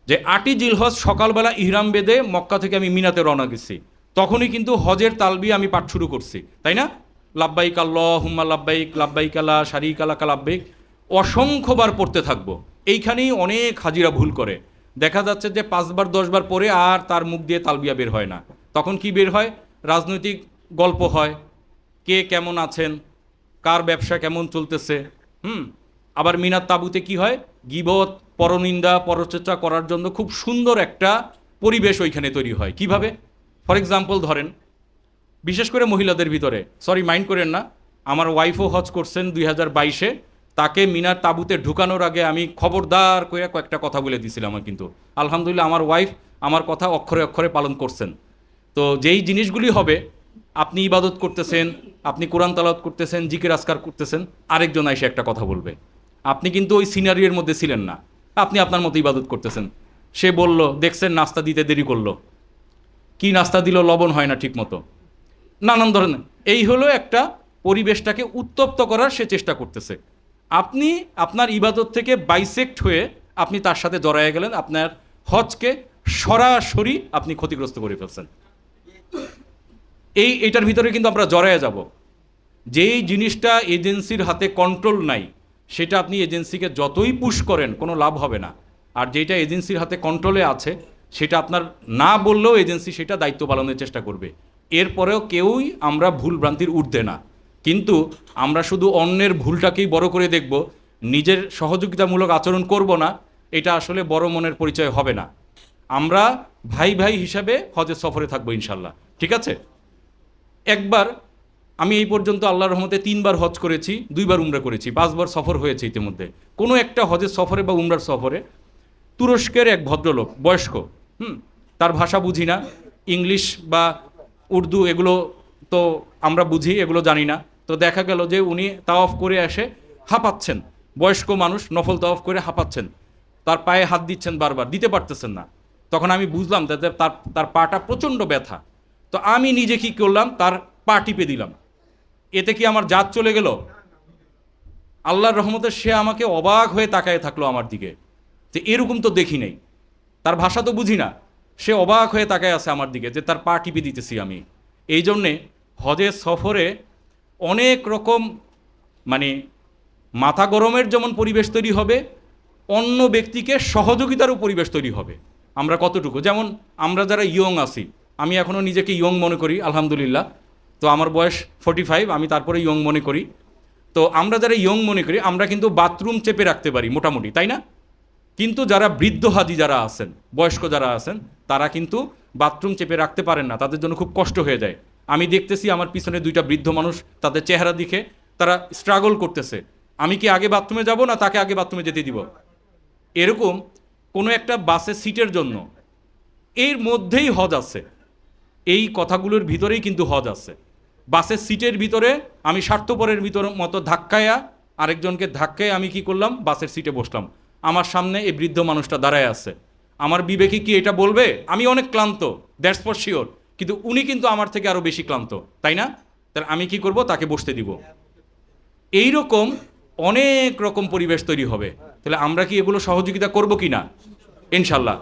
যে 8ই জিলহজ সকালবেলা ইহরাম বেঁধে মক্কা থেকে আমি মিনাতে রওনা গেছি, তখনই কিন্তু হজের তালবি আমি পাঠ শুরু করছি, তাই না? লাব্বাইক আল্লাহুম্মা লাব্বাইক, লাব্বাইক লা শারীকা লাকা লাব্বাইক, অসংখ্যবার পড়তে থাকবো। এইখানেই অনেক হাজিরা ভুল করে। দেখা যাচ্ছে যে 5বার 10বার পরে আর তার মুখ দিয়ে তালবিয়া বের হয় না। তখন কি বের হয়? রাজনৈতিক গল্প হয়, কে কেমন আছেন, কার ব্যবসা কেমন চলতেছে। আবার মিনার তাঁবুতে কি হয়? গীবত, পরনিন্দা, পরচর্চা করার জন্য খুব সুন্দর একটা পরিবেশ ওইখানে তৈরি হয়। কিভাবে? ফর এক্সাম্পল ধরেন, বিশেষ করে মহিলাদের ভিতরে, সরি মাইন্ড করেন না, আমার ওয়াইফও হজ করছেন 2022-এ। তাকে মিনার তাঁবুতে ঢুকানোর আগে আমি খবরদার করে কয়েকটা কথা বলে দিয়েছিলাম, কিন্তু আলহামদুলিল্লাহ আমার ওয়াইফ আমার কথা অক্ষরে অক্ষরে পালন করছেন। তো যেই জিনিসগুলি হবে, আপনি ইবাদত করতেছেন, আপনি কোরআন তালাওয়াত করতেছেন, জিকির আজকার করতেছেন, আরেকজন এসে একটা কথা বলবে, আপনি কিন্তু ওই সিনারিওর মধ্যে ছিলেন না, আপনি আপনার মতো ইবাদত করতেছেন। সে বলল, দেখছেন নাস্তা দিতে দেরি করলো, কি নাস্তা দিল, লবণ হয় না ঠিক মতো, নানান ধরনের। এই হলো একটা পরিবেশটাকে উত্তপ্ত করার সে চেষ্টা করতেছে। আপনি আপনার ইবাদত থেকে বাইসেক্ট হয়ে আপনি তার সাথে জড়াইয়া গেলেন, আপনার হজকে সরাসরি আপনি ক্ষতিগ্রস্ত করে ফেলছেন। এটার ভিতরে কিন্তু আমরা জড়াইয়া যাব। যেই জিনিসটা এজেন্সির হাতে কন্ট্রোল নাই, সেটা আপনি এজেন্সিকে যতই পুশ করেন কোনো লাভ হবে না। আর যেটা এজেন্সির হাতে কন্ট্রোলে আছে, সেটা আপনার না বললেও এজেন্সি সেটা দায়িত্ব পালনের চেষ্টা করবে। এরপরেও কেউই আমরা ভুল ভ্রান্তির ঊর্ধ্বে না, কিন্তু আমরা শুধু অন্যের ভুলটাকেই বড় করে দেখব, নিজের সহযোগিতামূলক আচরণ করব না। এটা আসলে বড় মনের পরিচয় হবে না। আমরা ভাই ভাই হিসাবে হজের সফরে থাকবো ইনশাল্লাহ, ঠিক আছে? একবার, আমি এই পর্যন্ত আল্লাহর রহমতে 3বার হজ করেছি, 2বার উমরা করেছি, 5বার সফর হয়েছে ইতিমধ্যে। কোনো একটা হজের সফরে বা উমরার সফরে তুরস্কের এক ভদ্রলোক, বয়স্ক, তার ভাষা বুঝি না, ইংলিশ বা উর্দু এগুলো তো আমরা বুঝি, এগুলো জানি না। তো দেখা গেল যে উনি তাওয়াফ করে এসে হাঁপাচ্ছেন, বয়স্ক মানুষ নফল তাওয়াফ করে হাঁপাচ্ছেন, তার পায়ে হাত দিচ্ছেন, বারবার দিতে পারতেছেন না। তখন আমি বুঝলাম তাদের তার তার পাটা প্রচণ্ড ব্যথা। তো আমি নিজে কি করলাম, তার পা টিপে দিলাম। এতে কি আমার জাত চলে গেল? আল্লাহর রহমতে সে আমাকে অবাক হয়ে তাকায় থাকলো আমার দিকে, যে এরকম তো দেখি নেই। তার ভাষা তো বুঝি না, সে অবাক হয়ে তাকায় আছে আমার দিকে যে তার পা টিপে দিতেছি আমি। এই জন্যে হজের সফরে অনেক রকম, মানে মাথা গরমের যেমন পরিবেশ তৈরি হবে, অন্য ব্যক্তিকে সহযোগিতারও পরিবেশ তৈরি হবে। আমরা কতটুকু, যেমন আমরা যারা ইয়ং আছি, আমি এখনও নিজেকে ইয়ং মনে করি আলহামদুলিল্লাহ। তো আমার বয়স 45, আমি তারপরে ইয়ং মনে করি। তো আমরা যারা ইয়ং মনে করি, আমরা কিন্তু বাথরুম চেপে রাখতে পারি মোটামুটি, তাই না? কিন্তু যারা বৃদ্ধ হাজি যারা আছেন, বয়স্ক যারা আছেন, তারা কিন্তু বাথরুম চেপে রাখতে পারেন না, তাদের জন্য খুব কষ্ট হয়ে যায়। আমি দেখতেছি আমার পিছনে 2টা বৃদ্ধ মানুষ, তাদের চেহারা দেখে তারা স্ট্রাগল করতেছে, আমি কি আগে বাথরুমে যাব না তাকে আগে বাথরুমে যেতে দিব। এরকম কোনো একটা বাসের সিটের জন্য এর মধ্যেই হজ আছে, এই কথাগুলোর ভিতরেই কিন্তু হজ আছে। বাসের সিটের ভিতরে আমি স্বার্থপরের ভিতর মতো ধাক্কায়া, আরেকজনকে ধাক্কায় আমি কি করলাম, বাসের সিটে বসলাম। আমার সামনে এই বৃদ্ধ মানুষটা দাঁড়ায় আছে, আমার বিবেকে কি এটা বলবে আমি অনেক ক্লান্ত, দ্যাটস ফর শিওর, কিন্তু উনি কিন্তু আমার থেকে আরও বেশি ক্লান্ত, তাই না? তাহলে আমি কি করব, তাকে বসতে দিব। এই রকম অনেক রকম পরিবেশ তৈরি হবে। তাহলে আমরা কি এগুলো সহযোগিতা করব কি না? ইনশাল্লাহ।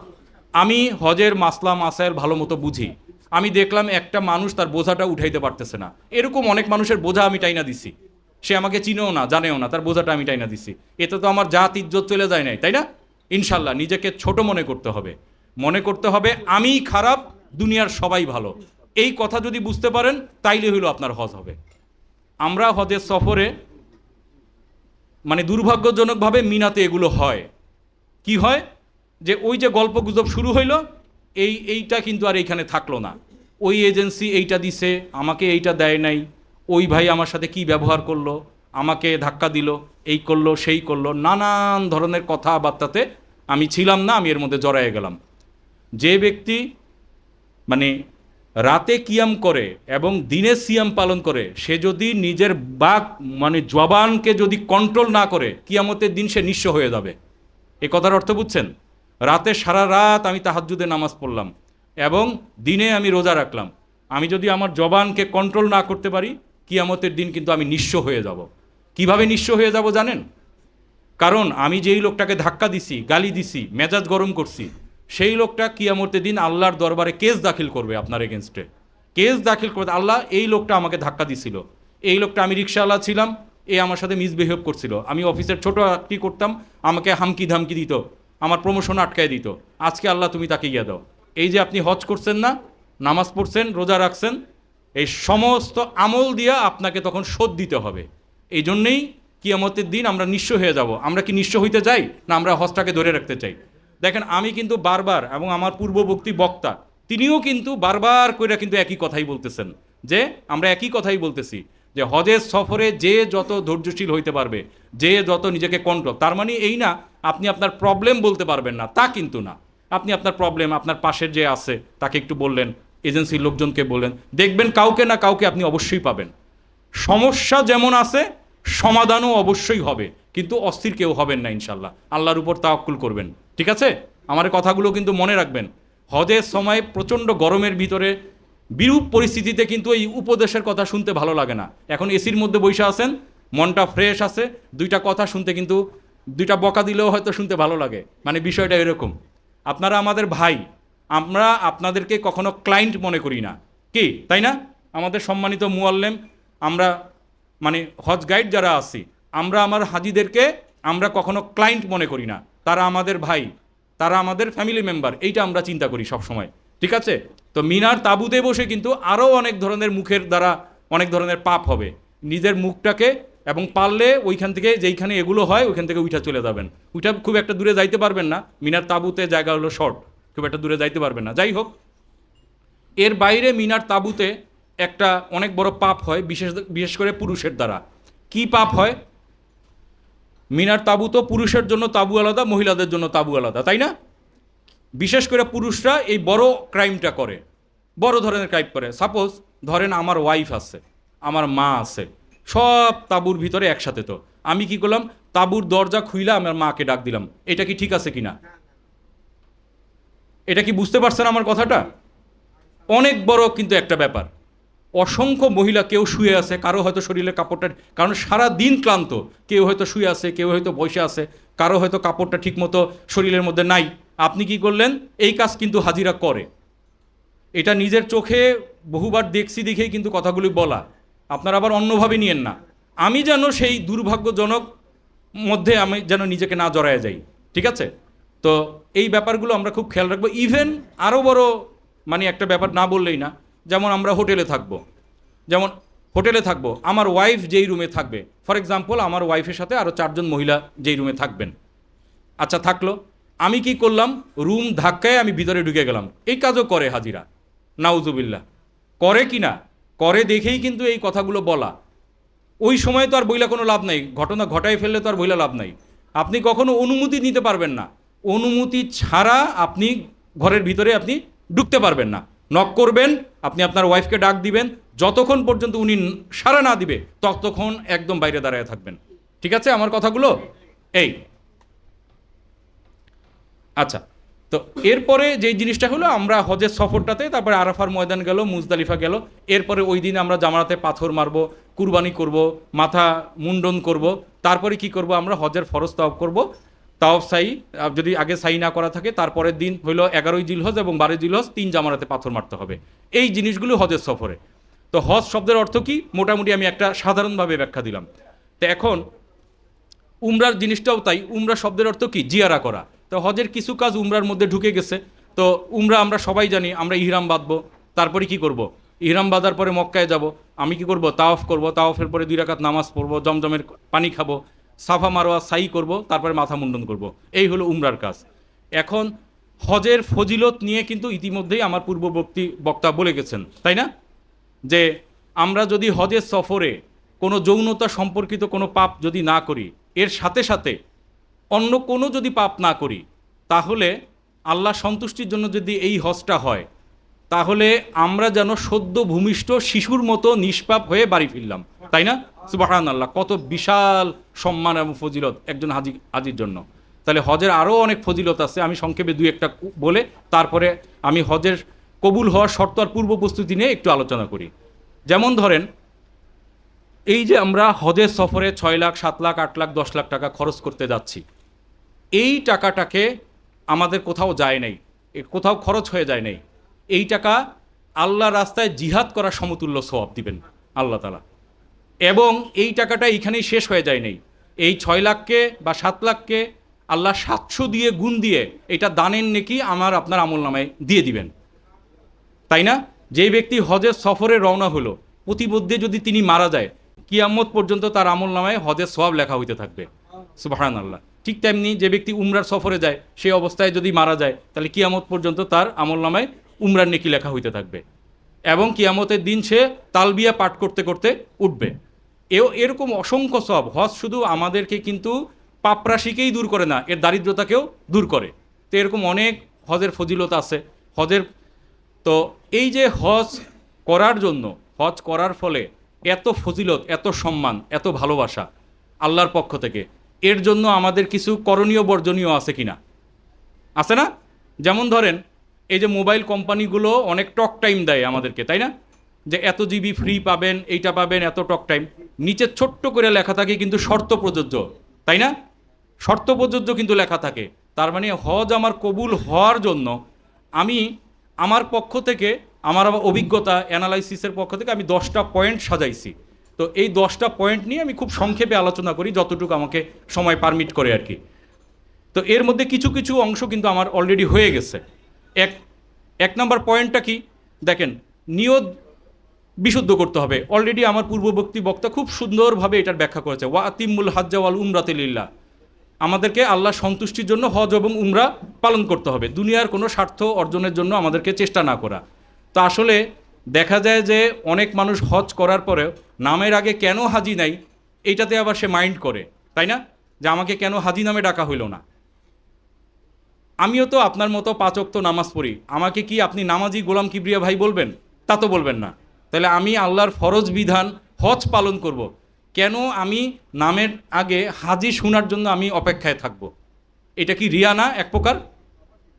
আমি হজের মাসলা মাসাইল ভালো মতো বুঝি। আমি দেখলাম একটা মানুষ তার বোঝাটা উঠাইতে পারতেছে না, এরকম অনেক মানুষের বোঝা আমি টাইনা দিছি, সে আমাকে চিনেও না জানেও না, তার বোঝাটা আমি টাইনা দিছি। এতে তো আমার জাত ইজ্জত চলে যায় নাই, তাই না? ইনশাল্লাহ নিজেকে ছোট মনে করতে হবে, মনে করতে হবে আমি খারাপ, দুনিয়ার সবাই ভালো। এই কথা যদি বুঝতে পারেন, তাইলে হইলো আপনার হজ হবে। আমরা হজের সফরে, মানে দুর্ভাগ্যজনকভাবে মিনাতে এগুলো হয়। কি হয়, যে ওই যে গল্প গুজব শুরু হইলো, এইটা কিন্তু আর এইখানে থাকলো না। ওই এজেন্সি এইটা দিছে, আমাকে এইটা দেয় নাই, ওই ভাই আমার সাথে কি ব্যবহার করলো, আমাকে ধাক্কা দিল, এই করলো সেই করলো, নানান ধরনের কথাবার্তাতে আমি ছিলাম না, আমি এর মধ্যে জড়ায়ে গেলাম। যে ব্যক্তি মানে রাতে কিয়াম করে এবং দিনে সিয়াম পালন করে, সে যদি নিজের বাক মানে জবানকে যদি কন্ট্রোল না করে, কিয়ামতের দিন সে নিঃস্ব হয়ে যাবে। এ কথার অর্থ বুঝছেন? রাতে সারা রাত আমি তাহাজ্জুদে নামাজ পড়লাম এবং দিনে আমি রোজা রাখলাম, আমি যদি আমার জবানকে কন্ট্রোল না করতে পারি, কিয়ামতের দিন কিন্তু আমি নিঃস্ব হয়ে যাব। কিভাবে নিঃস্ব হয়ে যাব জানেন? কারণ আমি যেই লোকটাকে ধাক্কা দিছি, গালি দিছি, মেজাজ গরম করছি, সেই লোকটা কিয়ামতের দিন আল্লাহর দরবারে কেস দাখিল করবে আপনার এগেনস্টে। কেস দাখিল করবে, আল্লাহ এই লোকটা আমাকে ধাক্কা দিছিল, এই লোকটা, আমি রিক্সাওয়ালা ছিলাম, এ আমার সাথে মিসবিহেভ করছিল, আমি অফিসের ছোটো কি করতাম, আমাকে হামকি ধামকি দিত, আমার প্রমোশন আটকায় দিত, আজকে আল্লাহ তুমি তাকে ইয়ে দাও। এই যে আপনি হজ করছেন না, নামাজ পড়ছেন, রোজা রাখছেন, এই সমস্ত আমল দিয়া আপনাকে তখন শোধ দিতে হবে। এই জন্যেই কিয়ামতের দিন আমরা নিঃস্ব হয়ে যাব। আমরা কি নিঃস্ব হইতে চাই, না আমরা হজটাকে ধরে রাখতে চাই? দেখেন, আমি কিন্তু বারবার, এবং আমার পূর্ববর্তী বক্তা তিনিও কিন্তু বারবার করে কিন্তু একই কথাই বলতেছেন, যে আমরা একই কথাই বলতেছি যে হজের সফরে যে যত ধৈর্যশীল হইতে পারবে, যে যত নিজেকে কন্ট্রোল, তার মানে এই না আপনি আপনার প্রবলেম বলতে পারবেন না, তা কিন্তু না। আপনি আপনার প্রবলেম আপনার পাশের যে আছে তাকে একটু বললেন, এজেন্সির লোকজনকে বললেন, দেখবেন কাউকে না কাউকে আপনি অবশ্যই পাবেন। সমস্যা যেমন আছে সমাধানও অবশ্যই হবে, কিন্তু অস্থির কেউ হবেন না ইনশাল্লাহ। আল্লাহর উপর তাওয়াক্কুল করবেন, ঠিক আছে? আমার কথাগুলো কিন্তু মনে রাখবেন। হজের সময় প্রচণ্ড গরমের ভিতরে বিরূপ পরিস্থিতিতে কিন্তু এই উপদেশের কথা শুনতে ভালো লাগে না। এখন এসির মধ্যে বসে আছেন, মনটা ফ্রেশ আছে, দুইটা কথা শুনতে কিন্তু, দুইটা বকা দিলেও হয়তো শুনতে ভালো লাগে। মানে বিষয়টা এরকম। আপনারা আমাদের ভাই, আমরা আপনাদেরকে কখনো ক্লায়েন্ট মনে করি না, কি তাই না? আমাদের সম্মানিত মুআল্লিম, আমরা মানে হজ গাইড যারা আছি, আমরা আমার হাজিদেরকে আমরা কখনো ক্লায়েন্ট মনে করি না। তারা আমাদের ভাই, তারা আমাদের ফ্যামিলি মেম্বার, এইটা আমরা চিন্তা করি সব সময়, ঠিক আছে? তো মিনার তাঁবুতে বসে কিন্তু আরও অনেক ধরনের মুখের দ্বারা অনেক ধরনের পাপ হবে। নিজের মুখটাকে, এবং পারলে ওইখান থেকে যেইখানে এগুলো হয় ওইখান থেকে উঠা চলে যাবেন। উঠা খুব একটা দূরে যাইতে পারবেন না, মিনার তাঁবুতে জায়গা হলো শর্ট, খুব একটা দূরে যাইতে পারবেন না। যাই হোক, এর বাইরে মিনার তাঁবুতে একটা অনেক বড় পাপ হয়, বিশেষ করে পুরুষের দ্বারা। কি পাপ হয়? মিনার তাঁবু তো পুরুষের জন্য তাঁবু আলাদা, মহিলাদের জন্য তাঁবু আলাদা, তাই না? বিশেষ করে পুরুষরা এই বড় ক্রাইমটা করে, বড় ধরনের ক্রাইম করে। সাপোজ ধরেন আমার ওয়াইফ আছে, আমার মা আছে, সব তাঁবুর ভিতরে একসাথে। তো আমি কি করলাম, তাঁবুর দরজা খুইলা আমার মাকে ডাক দিলাম, এটা কি ঠিক আছে কিনা? এটা কি বুঝতে পারছেন আমার কথাটা? অনেক বড় কিন্তু একটা ব্যাপার। অসংখ্য মহিলা, কেউ শুয়ে আছে, কারো হয়তো শরীরের কাপড়টা, কারণ সারা দিন ক্লান্ত, কেউ হয়তো শুয়ে আছে, কেউ হয়তো বসে আছে, কারো হয়তো কাপড়টা ঠিকমতো শরীরের মধ্যে নাই। আপনি কি করলেন? এই কাজ কিন্তু হাজিরা করে। এটা নিজের চোখে বহুবার দেখছি, দেখেই কিন্তু কথাগুলি বলা। আপনারা আবার অন্যভাবে নিয়েন না। আমি যেন সেই দুর্ভাগ্যজনক মধ্যে আমি যেন নিজেকে না জড়ায় যাই, ঠিক আছে? তো এই ব্যাপারগুলো আমরা খুব খেয়াল রাখবো। ইভেন আরও বড় মানে একটা ব্যাপার না বললেই না, যেমন আমরা হোটেলে থাকবো, যেমন হোটেলে থাকবো, আমার ওয়াইফ যেই রুমে থাকবে, ফর এক্সাম্পল আমার ওয়াইফের সাথে আরও 4 জন মহিলা যেই রুমে থাকবেন, আচ্ছা থাকলো, আমি কি করলাম, রুম ধাক্কায় আমি ভিতরে ঢুকে গেলাম। এই কাজও করে হাজিরা, নাউজুবিল্লাহ। করে কি না? করে দেখেই কিন্তু এই কথাগুলো বলা। ওই সময় তো আর বইলা কোনো লাভ নাই, ঘটনা ঘটাই ফেললে তো আর বইলা লাভ নাই। আপনি কখনো অনুমতি নিতে পারবেন না, অনুমতি ছাড়া আপনি ঘরের ভিতরে আপনি ঢুকতে পারবেন না। নক করবেন, আপনি আপনার ওয়াইফকে ডাক দিবেন, যতক্ষণ পর্যন্ত উনি সাড়া না দিবে ততক্ষণ একদম বাইরে দাঁড়ায় থাকবেন, ঠিক আছে আমার কথাগুলো? এই আচ্ছা, তো এরপরে যেই জিনিসটা হলো, আমরা হজের সফরটাতে তারপরে আরাফার ময়দান গেল, মুজদালিফা গেল, এরপরে ওই দিন আমরা জামারাতে পাথর মারবো, কুরবানি করব, মাথা মুন্ডন করব, তারপরে কি করব, আমরা হজের ফরজ তাওয়াফ করব। তাওয়াফ সাই, যদি আগে সাই না করা থাকে, তারপরের দিন হইলো 11ই জিলহজ এবং 12ই জিলহজ, 3 জামারাতে পাথর মারতে হবে। এই জিনিসগুলো হজের সফরে। তো হজ শব্দের অর্থ কি, মোটামুটি আমি একটা সাধারণভাবে ব্যাখ্যা দিলাম। তো এখন উমরার জিনিসটাও তাই। উমরা শব্দের অর্থ কি? জিয়ারা করা। তো হজের কিছু কাজ উমরার মধ্যে ঢুকে গেছে। তো উমরা আমরা সবাই জানি, আমরা ইহরাম বাঁধবো, তারপরে কি করব, ইহরাম বাঁধার পরে মক্কায় যাব, আমি কি করব, তাওয়াফ করব, তাওয়াফের পরে 2 রাকাত নামাজ পড়বো, জমজমের পানি খাবো, সাফা মারোয়া সাই করব, তারপরে মাথা মুন্ডন করব। এই হলো উমরার কাজ। এখন হজের ফজিলত নিয়ে কিন্তু ইতিমধ্যেই আমার পূর্ববর্তী বক্তা বলে গেছেন, তাই না? যে আমরা যদি হজের সফরে কোনো যৌনতা সম্পর্কিত কোনো পাপ যদি না করি, এর সাথে সাথে অন্য কোনো যদি পাপ না করি, তাহলে আল্লাহ সন্তুষ্টির জন্য যদি এই হজটা হয়, তাহলে আমরা যেন সদ্য ভূমিষ্ঠ শিশুর মতো নিষ্পাপ হয়ে বাড়ি ফিরলাম, তাই না? সুবহানাল্লাহ, কত বিশাল সম্মান এবং ফজিলত একজন হাজির জন্য। তাহলে হজের আরও অনেক ফজিলত আছে, আমি সংক্ষেপে 2-1টা বলে তারপরে আমি হজের কবুল হওয়ার শর্ত আর পূর্ব প্রস্তুতি নিয়ে একটু আলোচনা করি। যেমন ধরেন, এই যে আমরা হজের সফরে 6 লাখ, 7 লাখ, 8 লাখ, 10 লাখ টাকা খরচ করতে যাচ্ছি, এই টাকাটাকে আমাদের কোথাও যায় নাই, কোথাও খরচ হয়ে যায় নাই। এই টাকা আল্লাহ রাস্তায় জিহাদ করার সমতুল্য সওয়াব দিবেন আল্লাহ তাআলা। এবং এই টাকাটা এইখানেই শেষ হয়ে যায় নাই। এই 6 লাখকে বা 7 লাখকে আল্লাহ 700 দিয়ে গুণ দিয়ে এটা দানের নেকি আমার আপনার আমলনামায় দিয়ে দিবেন, তাই না? যেই ব্যক্তি হজের সফরে রওনা হলো, প্রতিমধ্যে যদি তিনি মারা যায়, কিয়ামত পর্যন্ত তার আমলনামায় হজের সওয়াব লেখা হইতে থাকবে। সুবহানাল্লাহ। ঠিক তেমনি যে ব্যক্তি উমরার সফরে যায়, সেই অবস্থায় যদি মারা যায়, তাহলে কিয়ামত পর্যন্ত তার আমলনামায় উমরার নেকি লেখা হইতে থাকবে। এবং কিয়ামতের দিন সে তালবিয়া পাঠ করতে করতে উঠবে। এরকম অসংখ্য সব হজ শুধু আমাদেরকে কিন্তু পাপরাশিকেই দূর করে না, এর দারিদ্রতাকেও দূর করে। তো এরকম অনেক হজের ফজিলত আছে। হজের তো এই যে হজ করার জন্য, হজ করার ফলে এত ফজিলত, এত সম্মান, এত ভালোবাসা আল্লাহর পক্ষ থেকে, এর জন্য আমাদের কিছু করণীয় বর্জনীয় আছে কিনা? আছে না? যেমন ধরেন, এই যে মোবাইল কোম্পানিগুলো অনেক টক টাইম দেয় আমাদেরকে, তাই না? যে এত জিবি ফ্রি পাবেন, এইটা পাবেন, এত টক টাইম। নিচে ছোট্ট করে লেখা থাকে কিন্তু শর্ত প্রযোজ্য, তাই না? শর্ত প্রযোজ্য কিন্তু লেখা থাকে। তার মানে হজ আমার কবুল হওয়ার জন্য আমি আমার পক্ষ থেকে, আমার অভিজ্ঞতা অ্যানালাইসিসের পক্ষ থেকে আমি 10টা পয়েন্ট সাজাইছি। তো এই 10টা পয়েন্ট নিয়ে আমি খুব সংক্ষেপে আলোচনা করি, যতটুকু আমাকে সময় পারমিট করে আর কি। তো এর মধ্যে কিছু কিছু অংশ কিন্তু আমার অলরেডি হয়ে গেছে। এক নাম্বার পয়েন্টটা কি দেখেন, নিয়ত বিশুদ্ধ করতে হবে। অলরেডি আমার পূর্ববর্তী বক্তা খুব সুন্দরভাবে এটার ব্যাখ্যা করেছে। ওয়া আতিমুল হাজ্জা ওয়াল উমরাতে লিল্লাহ। আমাদেরকে আল্লাহ সন্তুষ্টির জন্য হজ এবং উমরা পালন করতে হবে, দুনিয়ার কোনো স্বার্থ অর্জনের জন্য আমাদেরকে চেষ্টা না করা। তো আসলে দেখা যায় যে অনেক মানুষ হজ করার পরেও নামের আগে কেন হাজি নাই, এইটাতে আবার সে মাইন্ড করে, তাই না? যে আমাকে কেন হাজি নামে ডাকা হইল না। আমিও তো আপনার মতো 5 ওয়াক্ত নামাজ পড়ি, আমাকে কি আপনি নামাজি গোলাম কিবরিয়া ভাই বলবেন? তা তো বলবেন না। তাহলে আমি আল্লাহর ফরজ বিধান হজ পালন করব, কেন আমি নামের আগে হাজি শোনার জন্য আমি অপেক্ষায় থাকব? এটা কি রিয়া না এক প্রকার?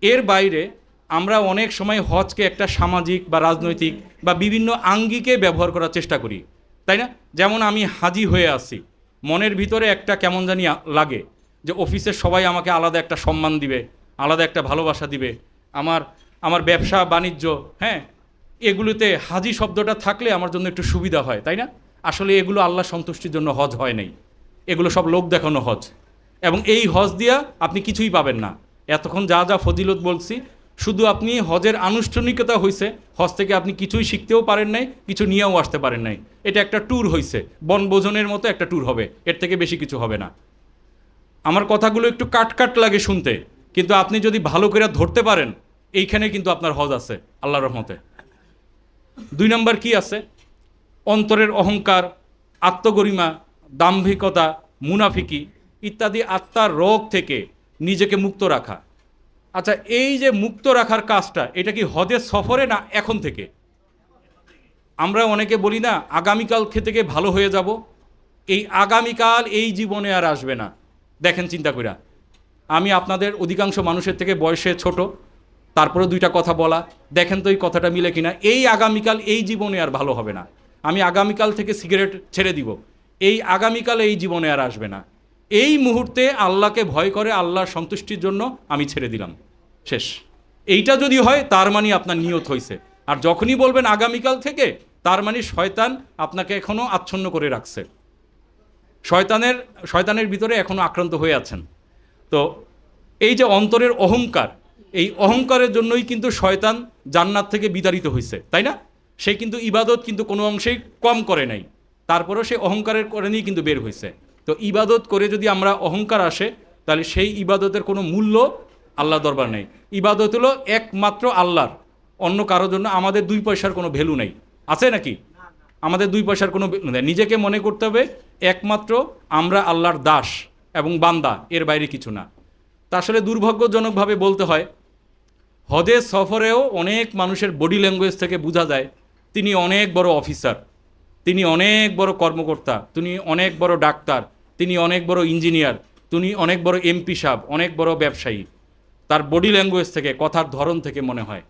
এর বাইরে আমরা অনেক সময় হজকে একটা সামাজিক বা রাজনৈতিক বা বিভিন্ন আঙ্গিকে ব্যবহার করার চেষ্টা করি, তাই না? যেমন আমি হাজি হয়ে আসি, মনের ভিতরে একটা কেমন জানি লাগে যে অফিসের সবাই আমাকে আলাদা একটা সম্মান দিবে, আলাদা একটা ভালোবাসা দিবে। আমার আমার ব্যবসা বাণিজ্য, হ্যাঁ, এগুলোতে হাজি শব্দটা থাকলে আমার জন্য একটু সুবিধা হয়, তাই না? আসলে এগুলো আল্লাহ সন্তুষ্টির জন্য হজ হয় নাই, এগুলো সব লোক দেখানো হজ। এবং এই হজ দিয়া আপনি কিছুই পাবেন না। এতক্ষণ যা যা ফজিলত বলছি, শুধু আপনি হজের আনুষ্ঠানিকতা হয়েছে, হজ থেকে আপনি কিছুই শিখতেও পারেন নাই, কিছু নিয়েও আসতে পারেন নাই। এটা একটা ট্যুর হয়েছে, বনভোজনের মতো একটা ট্যুর হবে, এর থেকে বেশি কিছু হবে না। আমার কথাগুলো একটু কাট লাগে শুনতে, কিন্তু আপনি যদি ভালো করে ধরতে পারেন, এইখানে কিন্তু আপনার হজ আছে আল্লাহর রহমতে। 2 নম্বর কি আছে? অন্তরের অহংকার, আত্মগরিমা, দাম্ভিকতা, মুনাফিকি ইত্যাদি আত্মার রোগ থেকে নিজেকে মুক্ত রাখা। আচ্ছা, এই যে মুক্ত রাখার কাজটা, এটা কি হজের সফরে না এখন থেকে? আমরা অনেকে বলি না আগামীকাল থেকে ভালো হয়ে যাব, এই আগামীকাল এই জীবনে আর আসবে না। দেখেন চিন্তা কইরা, আমি আপনাদের অধিকাংশ মানুষের থেকে বয়সে ছোট, তারপরে 2টা কথা বলা, দেখেন তো এই কথাটা মিলে কিনা। এই আগামীকাল এই জীবনে আর ভালো হবে না। আমি আগামীকাল থেকে সিগারেট ছেড়ে দিব, এই আগামীকাল এই জীবনে আর আসবে না। এই মুহূর্তে আল্লাহকে ভয় করে আল্লাহর সন্তুষ্টির জন্য আমি ছেড়ে দিলাম, শেষ। এইটা যদি হয় তার মানে আপনার নিয়ত হয়েছে। আর যখনই বলবেন আগামীকাল থেকে, তার মানে শয়তান আপনাকে এখনও আচ্ছন্ন করে রাখছে, শয়তানের ভিতরে এখনও আক্রান্ত হয়ে আছেন। তো এই যে অন্তরের অহংকার, এই অহংকারের জন্যই কিন্তু শয়তান জান্নাত থেকে বিতাড়িত হয়েছে, তাই না? সে কিন্তু ইবাদত কিন্তু কোনো অংশেই কম করে নাই, তারপরেও সে অহংকারের করে নিয়ে কিন্তু বের হয়েছে। তো ইবাদত করে যদি আমরা অহংকার আসে, তাহলে সেই ইবাদতের কোনো মূল্য আল্লাহ দরবার নেই। ইবাদত হলো একমাত্র আল্লাহর, অন্য কারোর জন্য আমাদের 2 পয়সার কোনো ভ্যালু নেই। আছে নাকি? আমাদের 2 পয়সার কোনো ভ্যালু নেই। নিজেকে মনে করতে হবে একমাত্র আমরা আল্লাহর দাস এবং বান্দা, এর বাইরে কিছু না। তা আসলে দুর্ভাগ্যজনকভাবে বলতে হয়, হজের সফরেও অনেক মানুষের বডি ল্যাঙ্গুয়েজ থেকে বোঝা যায় তিনি অনেক বড় অফিসার, তিনি অনেক বড় কর্মকর্তা, তিনি অনেক বড় ডাক্তার, তিনি অনেক বড় ইঞ্জিনিয়ার, তিনি অনেক বড় এমপি সাহেব, অনেক বড় ব্যবসায়ী। তার বডি ল্যাঙ্গুয়েজ থেকে, কথার ধরন থেকে মনে হয়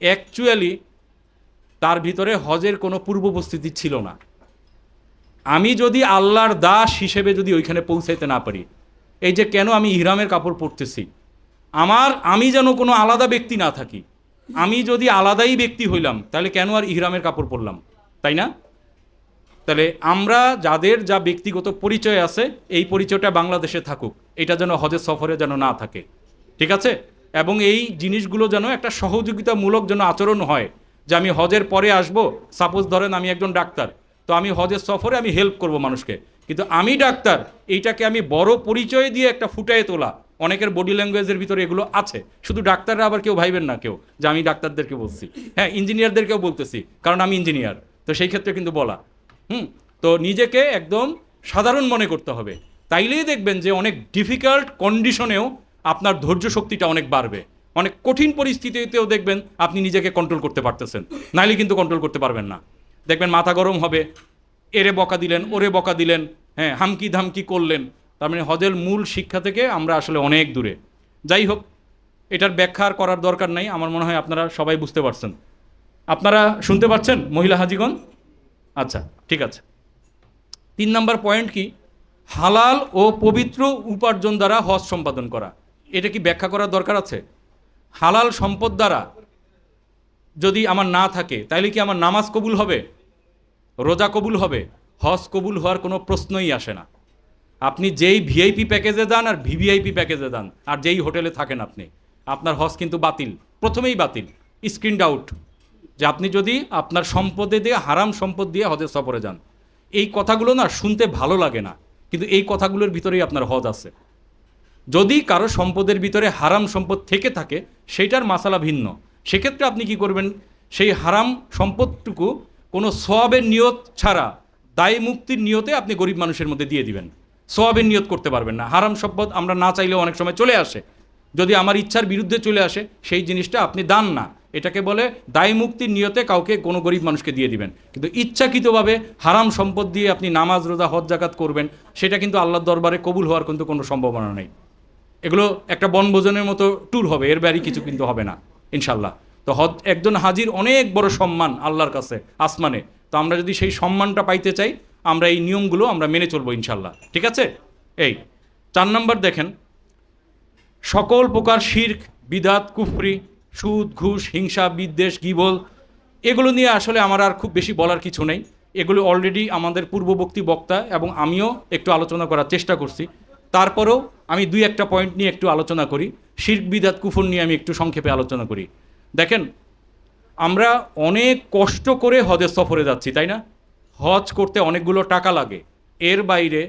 অ্যাকচুয়ালি তার ভিতরে হজের কোনো পূর্ব উপস্থিতি ছিল না। আমি যদি আল্লাহর দাস হিসেবে যদি ওইখানে পৌঁছাইতে না পারি, এই যে কেন আমি ইহরামের কাপড় পরতেছি, আমি যেন কোনো আলাদা ব্যক্তি না থাকি। আমি যদি আলাদাই ব্যক্তি হইলাম তাহলে কেন আর ইহরামের কাপড় পরলাম, তাই না? তাহলে আমরা যাদের যা ব্যক্তিগত পরিচয় আছে এই পরিচয়টা বাংলাদেশে থাকুক, এটা যেন হজের সফরে যেন না থাকে, ঠিক আছে? এবং এই জিনিসগুলো যেন একটা সহযোগিতামূলক যেন আচরণ হয়, যে আমি হজের পরে আসব, সাপোজ ধরেন আমি একজন ডাক্তার, তো আমি হজের সফরে আমি হেল্প করব মানুষকে, কিন্তু আমি ডাক্তার এইটাকে আমি বড় পরিচয় দিয়ে একটা ফুটায়ে তোলা, অনেকের বডি ল্যাঙ্গুয়েজের ভিতরে এগুলো আছে। শুধু ডাক্তাররা আবার কেউ ভাইবেন না কেউ যে আমি ডাক্তারদেরকে বলছি, হ্যাঁ ইঞ্জিনিয়ারদেরকেও বলতেছি, কারণ আমি ইঞ্জিনিয়ার, তো সেই ক্ষেত্রে কিন্তু বলা। তো নিজেকে একদম সাধারণ মনে করতে হবে, তাইলেই দেখবেন যে অনেক ডিফিকাল্ট কন্ডিশনেও আপনার ধৈর্য শক্তিটা অনেক বাড়বে, অনেক কঠিন পরিস্থিতিতেও দেখবেন আপনি নিজেকে কন্ট্রোল করতে পারতেছেন, নাইলে কিন্তু কন্ট্রোল করতে পারবেন না। দেখবেন মাথা গরম হবে, এরে বকা দিলেন ওরে বকা দিলেন, হ্যাঁ হামকি ধামকি করলেন, তার মানে হজের মূল শিক্ষা থেকে আমরা আসলে অনেক দূরে। যাই হোক, এটার ব্যাখ্যা আর করার দরকার নাই, আমার মনে হয় আপনারা সবাই বুঝতে পারছেন। আপনারা শুনতে পাচ্ছেন মহিলা হাজিগণ? আচ্ছা, ঠিক আছে। 3 নম্বর পয়েন্ট কি? হালাল ও পবিত্র উপার্জন দ্বারা হজ সম্পাদন করা। এটা কি ব্যাখ্যা করার দরকার আছে? হালাল সম্পদ দ্বারা যদি আমার না থাকে তাইলে কি আমার নামাজ কবুল হবে, রোজা কবুল হবে? হজ কবুল হওয়ার কোনো প্রশ্নই আসে না। আপনি যেই ভিআইপি প্যাকেজে যান আর ভিভিআইপি প্যাকেজে যান আর যেই হোটেলে থাকেন আপনি, আপনার হজ কিন্তু বাতিল, প্রথমেই বাতিল, স্ক্রিনড আউট। যে আপনি যদি আপনার সম্পদে দিয়ে হারাম সম্পদ দিয়ে হজের সফরে যান, এই কথাগুলো না শুনতে ভালো লাগে না, কিন্তু এই কথাগুলোর ভিতরেই আপনার হজ আছে। যদি কারো সম্পদের ভিতরে হারাম সম্পদ থেকে থাকে সেইটার মাসালা ভিন্ন, সেক্ষেত্রে আপনি কি করবেন? সেই হারাম সম্পদটুকু কোনো সওয়াবের নিয়ত ছাড়া দায় মুক্তির নিয়তে আপনি গরিব মানুষের মধ্যে দিয়ে দিবেন। সওয়াবের নিয়ত করতে পারবেন না। হারাম সম্পদ আমরা না চাইলেও অনেক সময় চলে আসে, যদি আমার ইচ্ছার বিরুদ্ধে চলে আসে সেই জিনিসটা আপনি দান না, এটাকে বলে দায় মুক্তির নিয়তে কাউকে কোনো গরিব মানুষকে দিয়ে দিবেন। কিন্তু ইচ্ছাকৃতভাবে হারাম সম্পদ দিয়ে আপনি নামাজ রোজা হজ জাকাত করবেন, সেটা কিন্তু আল্লাহর দরবারে কবুল হওয়ার কিন্তু কোনো সম্ভাবনা নেই। এগুলো একটা বনভোজনের মতো ট্যুর হবে, এর বাইরে কিছু কিন্তু হবে না ইনশাল্লাহ। তো হজ একজন হাজির অনেক বড় সম্মান আল্লাহর কাছে আসমানে, তো আমরা যদি সেই সম্মানটা পাইতে চাই আমরা এই নিয়মগুলো আমরা মেনে চলবো ইনশাল্লাহ, ঠিক আছে? এই 4 নম্বর দেখেন, সকল প্রকার শিরক বিদাত কুফরি, সুদ ঘুষ হিংসা বিদ্বেষ গীবল, এগুলো নিয়ে আসলে আমার আর খুব বেশি বলার কিছু নেই। এগুলো অলরেডি আমাদের পূর্ববর্তী বক্তা এবং আমিও একটু আলোচনা করার চেষ্টা করছি। তারপরেও আমি 2-1টা পয়েন্ট নিয়ে একটু আলোচনা করি। শিরক বিদাত কুফর নিয়ে আমি একটু সংক্ষেপে আলোচনা করি। দেখেন, আমরা অনেক কষ্ট করে হজের সফরে যাচ্ছি, তাই না? হজ করতে অনেকগুলো টাকা লাগে। এর বাইরে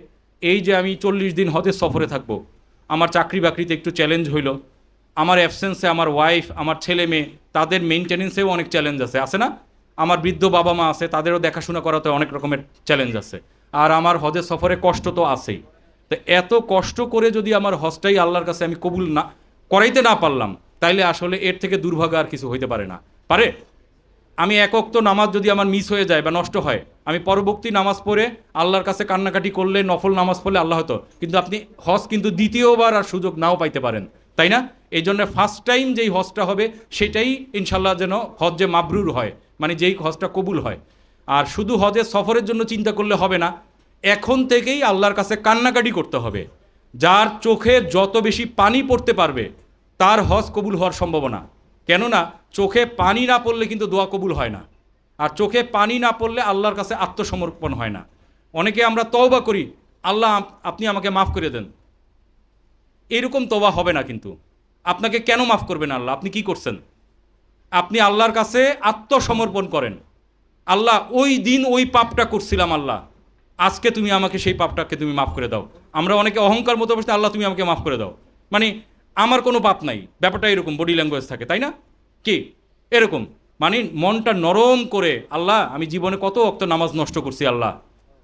এই যে আমি 40 দিন হজের সফরে থাকবো, আমার চাকরি বাকরিতে একটু চ্যালেঞ্জ হইল, আমার অ্যাবসেন্সে আমার ওয়াইফ আমার ছেলে মেয়ে তাদের মেনটেনেন্সেও অনেক চ্যালেঞ্জ আছে না? আমার বৃদ্ধ বাবা মা আছে, তাদেরও দেখাশোনা করাতে অনেক রকমের চ্যালেঞ্জ আছে। আর আমার হজের সফরে কষ্ট তো আছেই। তো এত কষ্ট করে যদি আমার হজটাই আল্লাহর কাছে আমি কবুল না করাইতে না পারলাম, তাইলে আসলে এর থেকে দুর্ভাগ্য আর কিছু হইতে পারে না। পারে? আমি এক ওয়াক্ত নামাজ যদি আমার মিস হয়ে যায় বা নষ্ট হয়, আমি পরবর্তী নামাজ পড়ে আল্লাহর কাছে কান্নাকাটি করলে, নফল নামাজ পড়লে আল্লাহ হতো, কিন্তু আপনি হজ কিন্তু দ্বিতীয়বার আর সুযোগ নাও পাইতে পারেন, তাই না? এই জন্য ফার্স্ট টাইম যেই হজটা হবে সেটাই ইনশাল্লাহ যেন হজ যে মাবরুর হয়, মানে যেই হজটা কবুল হয়। আর শুধু হজের সফরের জন্য চিন্তা করলে হবে না, এখন থেকেই আল্লাহর কাছে কান্নাকাটি করতে হবে। যার চোখে যত বেশি পানি পড়তে পারবে তার হজ কবুল হওয়ার সম্ভাবনা। কেননা চোখে পানি না পড়লে কিন্তু দোয়া কবুল হয় না, আর চোখে পানি না পড়লে আল্লাহর কাছে আত্মসমর্পণ হয় না। অনেকে আমরা তওবা করি, আল্লাহ আপনি আমাকে মাফ করে দেন, এরকম তওবা হবে না। কিন্তু আপনাকে কেন মাফ করবেন আল্লাহ? আপনি কি করছেন? আপনি আল্লাহর কাছে আত্মসমর্পণ করেন, আল্লাহ ওই দিন ওই পাপটা করছিলাম, আল্লাহ আজকে তুমি আমাকে সেই পাপটাকে তুমি মাফ করে দাও। আমরা অনেকে অহংকার মতো বসে আল্লাহ তুমি আমাকে মাফ করে দাও, মানে আমার কোনো পাপ নাই, ব্যাপারটা এরকম বডি ল্যাঙ্গুয়েজ থাকে, তাই না? কি এরকম মানে মনটা নরম করে, আল্লাহ আমি জীবনে কত ওয়াক্ত নামাজ নষ্ট করছি, আল্লাহ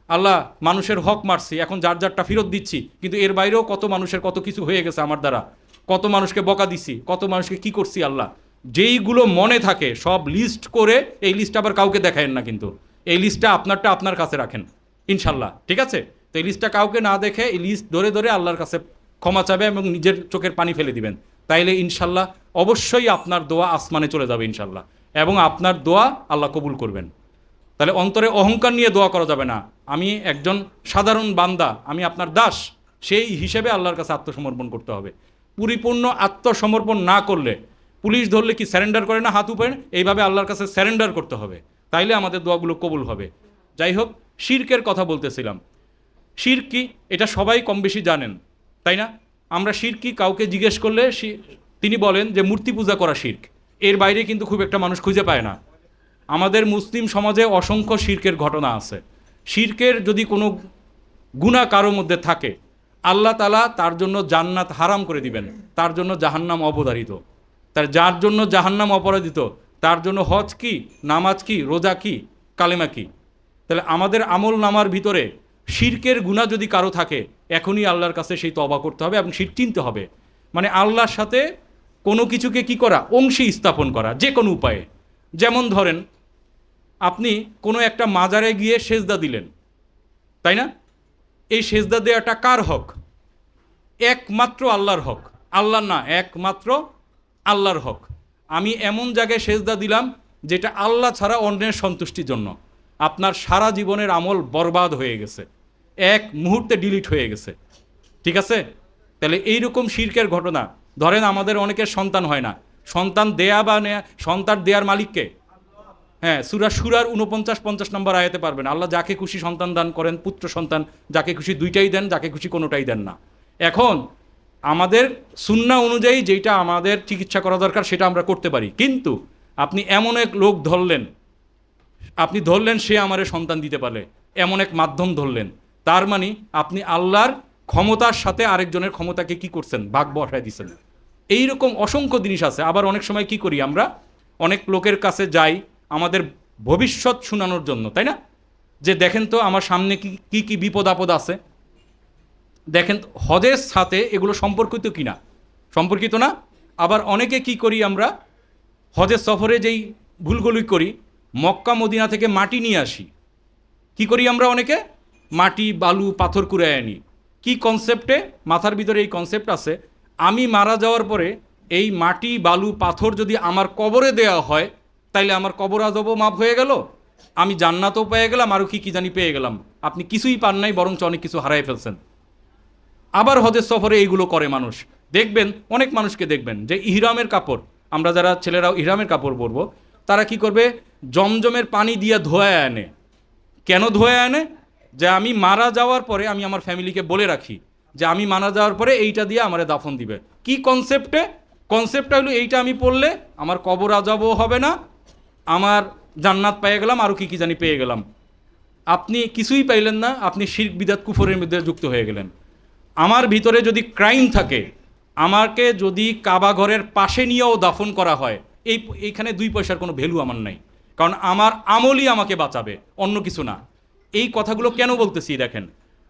আল্লাহ মানুষের হক মারছি, এখন যার যারটা ফেরত দিচ্ছি, কিন্তু এর বাইরেও কত মানুষের কত কিছু হয়ে গেছে আমার দ্বারা, কত মানুষকে বকা দিছি, কত মানুষকে কি করছি আল্লাহ। যেইগুলো মনে থাকে সব লিস্ট করে, এই লিস্ট আবার কাউকে দেখায়েন না, কিন্তু এই লিস্টটা আপনারটা আপনার কাছে রাখেন ইনশাল্লাহ, ঠিক আছে? তো এই লিস্টটা কাউকে না দেখে এই লিস্ট ধরে ধরে আল্লাহর কাছে ক্ষমা চাবে এবং নিজের চোখের পানি ফেলে দিবেন, তাইলে ইনশাল্লাহ অবশ্যই আপনার দোয়া আসমানে চলে যাবে ইনশাল্লাহ, এবং আপনার দোয়া আল্লাহ কবুল করবেন। তাহলে অন্তরে অহংকার নিয়ে দোয়া করা যাবে না, আমি একজন সাধারণ বান্দা, আমি আপনার দাস, সেই হিসেবে আল্লাহর কাছে আত্মসমর্পণ করতে হবে। পরিপূর্ণ আত্মসমর্পণ না করলে, পুলিশ ধরলে কি স্যারেন্ডার করে না হাত উপরে, এইভাবে আল্লাহর কাছে স্যারেন্ডার করতে হবে, তাইলে আমাদের দোয়াগুলো কবুল হবে। যাই হোক, শিরকের কথা বলতেছিলাম। শিরক কি এটা সবাই কম বেশি জানেন, তাই না? আমরা শিরক কি কাউকে জিজ্ঞেস করলে তিনি বলেন যে মূর্তি পূজা করা শিরক। এর বাইরে কিন্তু খুব একটা মানুষ খুঁজে পায় না। আমাদের মুসলিম সমাজে অসংখ্য শিরকের ঘটনা আছে। শিরকের যদি কোনো গুনাহ কারোর মধ্যে থাকে, আল্লাহ তাআলা তার জন্য জান্নাত হারাম করে দিবেন, তার জন্য জাহান্নাম অবধারিত। তার যার জন্য জাহান্নাম অপরাধিত, তার জন্য হজ কি, নামাজ কি, রোজা কি, কালেমা কি? তাহলে আমাদের আমল নামার ভিতরে শিরকের গুনাহ যদি কারো থাকে, এখনই আল্লাহর কাছে সেই তওবা করতে হবে এবং শিরক চিনতে হবে। মানে আল্লাহর সাথে কোনো কিছুকে কি করা, অংশী স্থাপন করা যে কোনো উপায়ে। যেমন ধরেন, আপনি কোনো একটা মাজারে গিয়ে সেজদা দিলেন, তাই না? এই সেজদা দেওয়াটা কার হক? একমাত্র আল্লাহর হক। আল্লাহর না, একমাত্র আল্লাহর হক। আমি এমন জায়গায় সেজদা দিলাম যেটা আল্লাহ ছাড়া অন্যের সন্তুষ্টির জন্য। আপনার সারা জীবনের আমল বরবাদ হয়ে গেছে, এক মুহূর্তে ডিলিট হয়ে গেছে। ঠিক আছে? তাহলে এইরকম শিরকের ঘটনা, ধরেন আমাদের অনেকের সন্তান হয় না, সন্তান দেয়া বা নেয়া, সন্তান দেয়ার মালিককে? হ্যাঁ, সূরা শুরার 49-50 নম্বর আয়াতে পারবেন, আল্লাহ যাকে খুশি সন্তান দান করেন, পুত্র সন্তান, যাকে খুশি দুইটাই দেন, যাকে খুশি কোনোটাই দেন না। এখন আমাদের সুন্নাহ অনুযায়ী যেটা আমাদের চিকিৎসা করা দরকার সেটা আমরা করতে পারি, কিন্তু আপনি এমন এক লোক ধরলেন, আপনি ধরলেন সে আমারে সন্তান দিতে পারে, এমন এক মাধ্যম ধরলেন, তার মানে আপনি আল্লাহর ক্ষমতার সাথে আরেকজনের ক্ষমতাকে কি করছেন, ভাগ বসায় দিচ্ছেন। এইরকম অসংখ্য জিনিস আছে। আবার অনেক সময় কি করি আমরা, অনেক লোকের কাছে যাই আমাদের ভবিষ্যৎ শোনানোর জন্য, তাই না? যে দেখেন তো আমার সামনে কি কি বিপদ আপদ আছে, দেখেন হজের সাথে এগুলো সম্পর্কিত কিনা, সম্পর্কিত না। আবার অনেকে কি করি আমরা, হজের সফরে যেই ভুলগুলি করি, মক্কা মদিনা থেকে মাটি নিয়ে আসি। কি করি আমরা? অনেকে মাটি বালু পাথর কুড়ায় আনি। কি কনসেপ্টে? মাথার ভিতরে এই কনসেপ্ট আছে, আমি মারা যাওয়ার পরে এই মাটি বালু পাথর যদি আমার কবরে দেওয়া হয়, তাইলে আমার কবর আযাবও মাফ হয়ে গেল, আমি জান্নাতও পেয়ে গেলাম, আরও কি জানি পেয়ে গেলাম। আপনি কিছুই পান নাই, বরঞ্চ অনেক কিছু হারাই ফেলছেন। আবার হজের সফরে এইগুলো করে মানুষ। দেখবেন অনেক মানুষকে দেখবেন যে ইহরামের কাপড়, আমরা যারা ছেলেরাও ইহরামের কাপড় পরবো, তারা কি করবে, জমজমের পানি দিয়ে ধোয়া আনে। কেন ধোয়া আনে? যে আমি মারা যাওয়ার পরে আমি আমার ফ্যামিলিকে বলে রাখি যে আমি মারা যাওয়ার পরে এইটা দিয়ে আমারে দাফন দিবে। কি কনসেপ্টে? কনসেপ্টটা হলো এইটা আমি পড়লে আমার কবর আযাবও হবে না, আমার জান্নাত পেয়ে গেলাম, আরও কি জানি পেয়ে গেলাম। আপনি কিছুই পাইলেন না, আপনি শিরক বিদআত কুফরের মধ্যে যুক্ত হয়ে গেলেন। আমার ভিতরে যদি ক্রাইম থাকে, আমাকে যদি কাবা ঘরের পাশে নিয়েও দাফন করা হয়, এইখানে 2 পয়সার কোনো ভ্যালু আমার নাই, কারণ আমার আমলই আমাকে বাঁচাবে, অন্য কিছু না। এই কথাগুলো কেন বলতেছি দেখেন,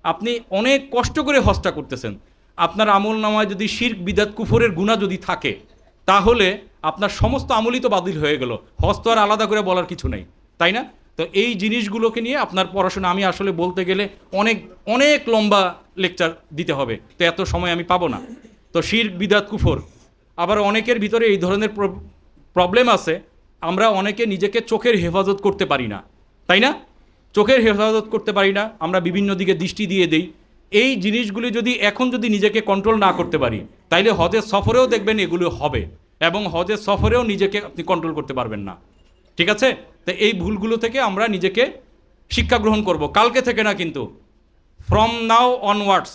আপনি অনেক কষ্ট করে হজটা করতেছেন, আপনার আমল নামায় যদি শিরক বিদআত কুফরের গুনাহ যদি থাকে, তাহলে আপনার সমস্ত আমলই তো বাতিল হয়ে গেল। হজ তো আর আলাদা করে বলার কিছু নেই, তাই না? তো এই জিনিসগুলোকে নিয়ে আপনার পড়াশোনা, আমি আসলে বলতে গেলে অনেক অনেক লম্বা লেকচার দিতে হবে, তো এত সময় আমি পাবো না। তো শিরক বিদআত কুফর, আবার অনেকের ভিতরে এই ধরনের প্রবলেম আছে, আমরা অনেকে নিজেকে চোখের হেফাজত করতে পারি না, তাই না? চোখের হেফাজত করতে পারি না, আমরা বিভিন্ন দিকে দৃষ্টি দিয়ে দেই। এই জিনিসগুলি যদি এখন যদি নিজেকে কন্ট্রোল না করতে পারি, তাইলে হজের সফরেও দেখবেন এগুলো হবে, এবং হজের সফরেও নিজেকে আপনি কন্ট্রোল করতে পারবেন না। ঠিক আছে? তো এই ভুলগুলো থেকে আমরা নিজেকে শিক্ষা গ্রহণ করব, কালকে থেকে না, কিন্তু ফ্রম নাও অনওয়ার্ডস,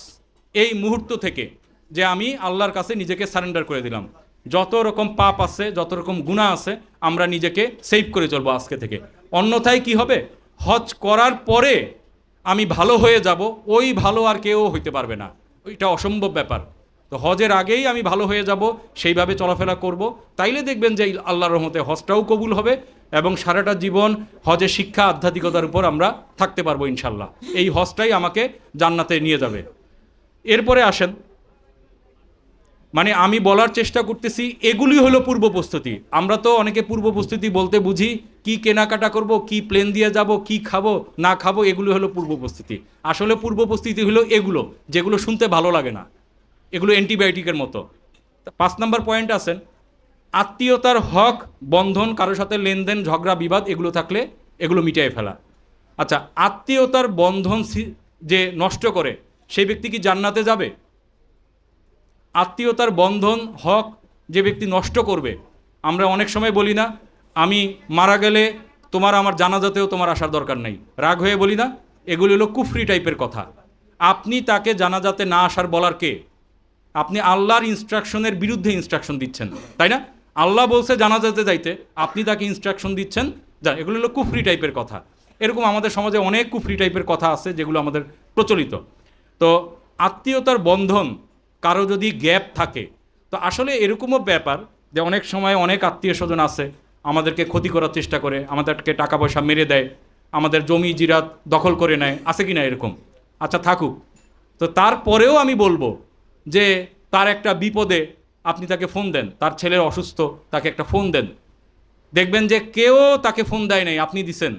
এই মুহূর্ত থেকে, যে আমি আল্লাহর কাছে নিজেকে সারেন্ডার করে দিলাম। যত রকম পাপ আছে, যত রকম গুনাহ আছে, আমরা নিজেকে সেভ করে চলবো আজকে থেকে। অন্যথায় কি হবে, হজ করার পরে আমি ভালো হয়ে যাব, ওই ভালো আর কেউ হইতে পারবে না, ওইটা অসম্ভব ব্যাপার। তো হজের আগেই আমি ভালো হয়ে যাব, সেইভাবে চলাফেরা করব, তাইলে দেখবেন যে আল্লাহর রহমতে হজটাও কবুল হবে, এবং সারাটা জীবন হজের শিক্ষা আধ্যাত্মিকতার উপর আমরা থাকতে পারবো ইনশাল্লাহ। এই হজটাই আমাকে জান্নাতে নিয়ে যাবে। এরপরে আসেন, মানে আমি বলার চেষ্টা করতেছি এগুলি হলো পূর্ব প্রস্তুতি। আমরা তো অনেকে পূর্ব প্রস্তুতি বলতে বুঝি কি কেনাকাটা করব, কি প্লেন দিয়ে যাব, কি খাবো না খাবো, এগুলো হলো পূর্ব প্রস্তুতি। আসলে পূর্ব প্রস্তুতি হলো এগুলো, যেগুলো শুনতে ভালো লাগে না, এগুলো অ্যান্টিবায়োটিকের মতো। 5 নম্বর পয়েন্ট আছেন, আত্মীয়তার হক বন্ধন, কারোর সাথে লেনদেন ঝগড়া বিবাদ এগুলো থাকলে এগুলো মিটিয়ে ফেলা। আচ্ছা, আত্মীয়তার বন্ধন যে নষ্ট করে সেই ব্যক্তি কি জান্নাতে যাবে? আত্মীয়তার বন্ধন হক যে ব্যক্তি নষ্ট করবে, আমরা অনেক সময় বলি না, আমি মারা গেলে তোমার আমার জানাজাতেও তোমার আসার দরকার নেই, রাগ হয়ে বলি না? এগুলি হলো কুফরি টাইপের কথা। আপনি তাকে জানাজাতে না আসার বলার কে? আপনি আল্লাহর ইনস্ট্রাকশনের বিরুদ্ধে ইনস্ট্রাকশন দিচ্ছেন, তাই না? আল্লাহ বলছে জানাজাতে যাইতে, আপনি তাকে ইনস্ট্রাকশন দিচ্ছেন যা, এগুলো হলো কুফরি টাইপের কথা। এরকম আমাদের সমাজে অনেক কুফরি টাইপের কথা আছে যেগুলো আমাদের প্রচলিত। তো আত্মীয়তার বন্ধন কারো যদি গ্যাপ থাকে, তো আসলে এরকমও ব্যাপার যে অনেক সময় অনেক আত্মীয় স্বজন আছে আমাদেরকে ক্ষতি করার চেষ্টা করে, আমাদেরকে টাকা পয়সা মেরে দেয়, আমাদের জমি জিরাত দখল করে নেয়, আছে কি না এরকম? আচ্ছা থাকুক, তো তারপরেও আমি বলবো যে তার একটা বিপদে আপনি তাকে ফোন দেন, তার ছেলের অসুস্থ, তাকে একটা ফোন দেন। দেখবেন যে কেউ তাকে ফোন দেয় নাই, আপনি দিছেন।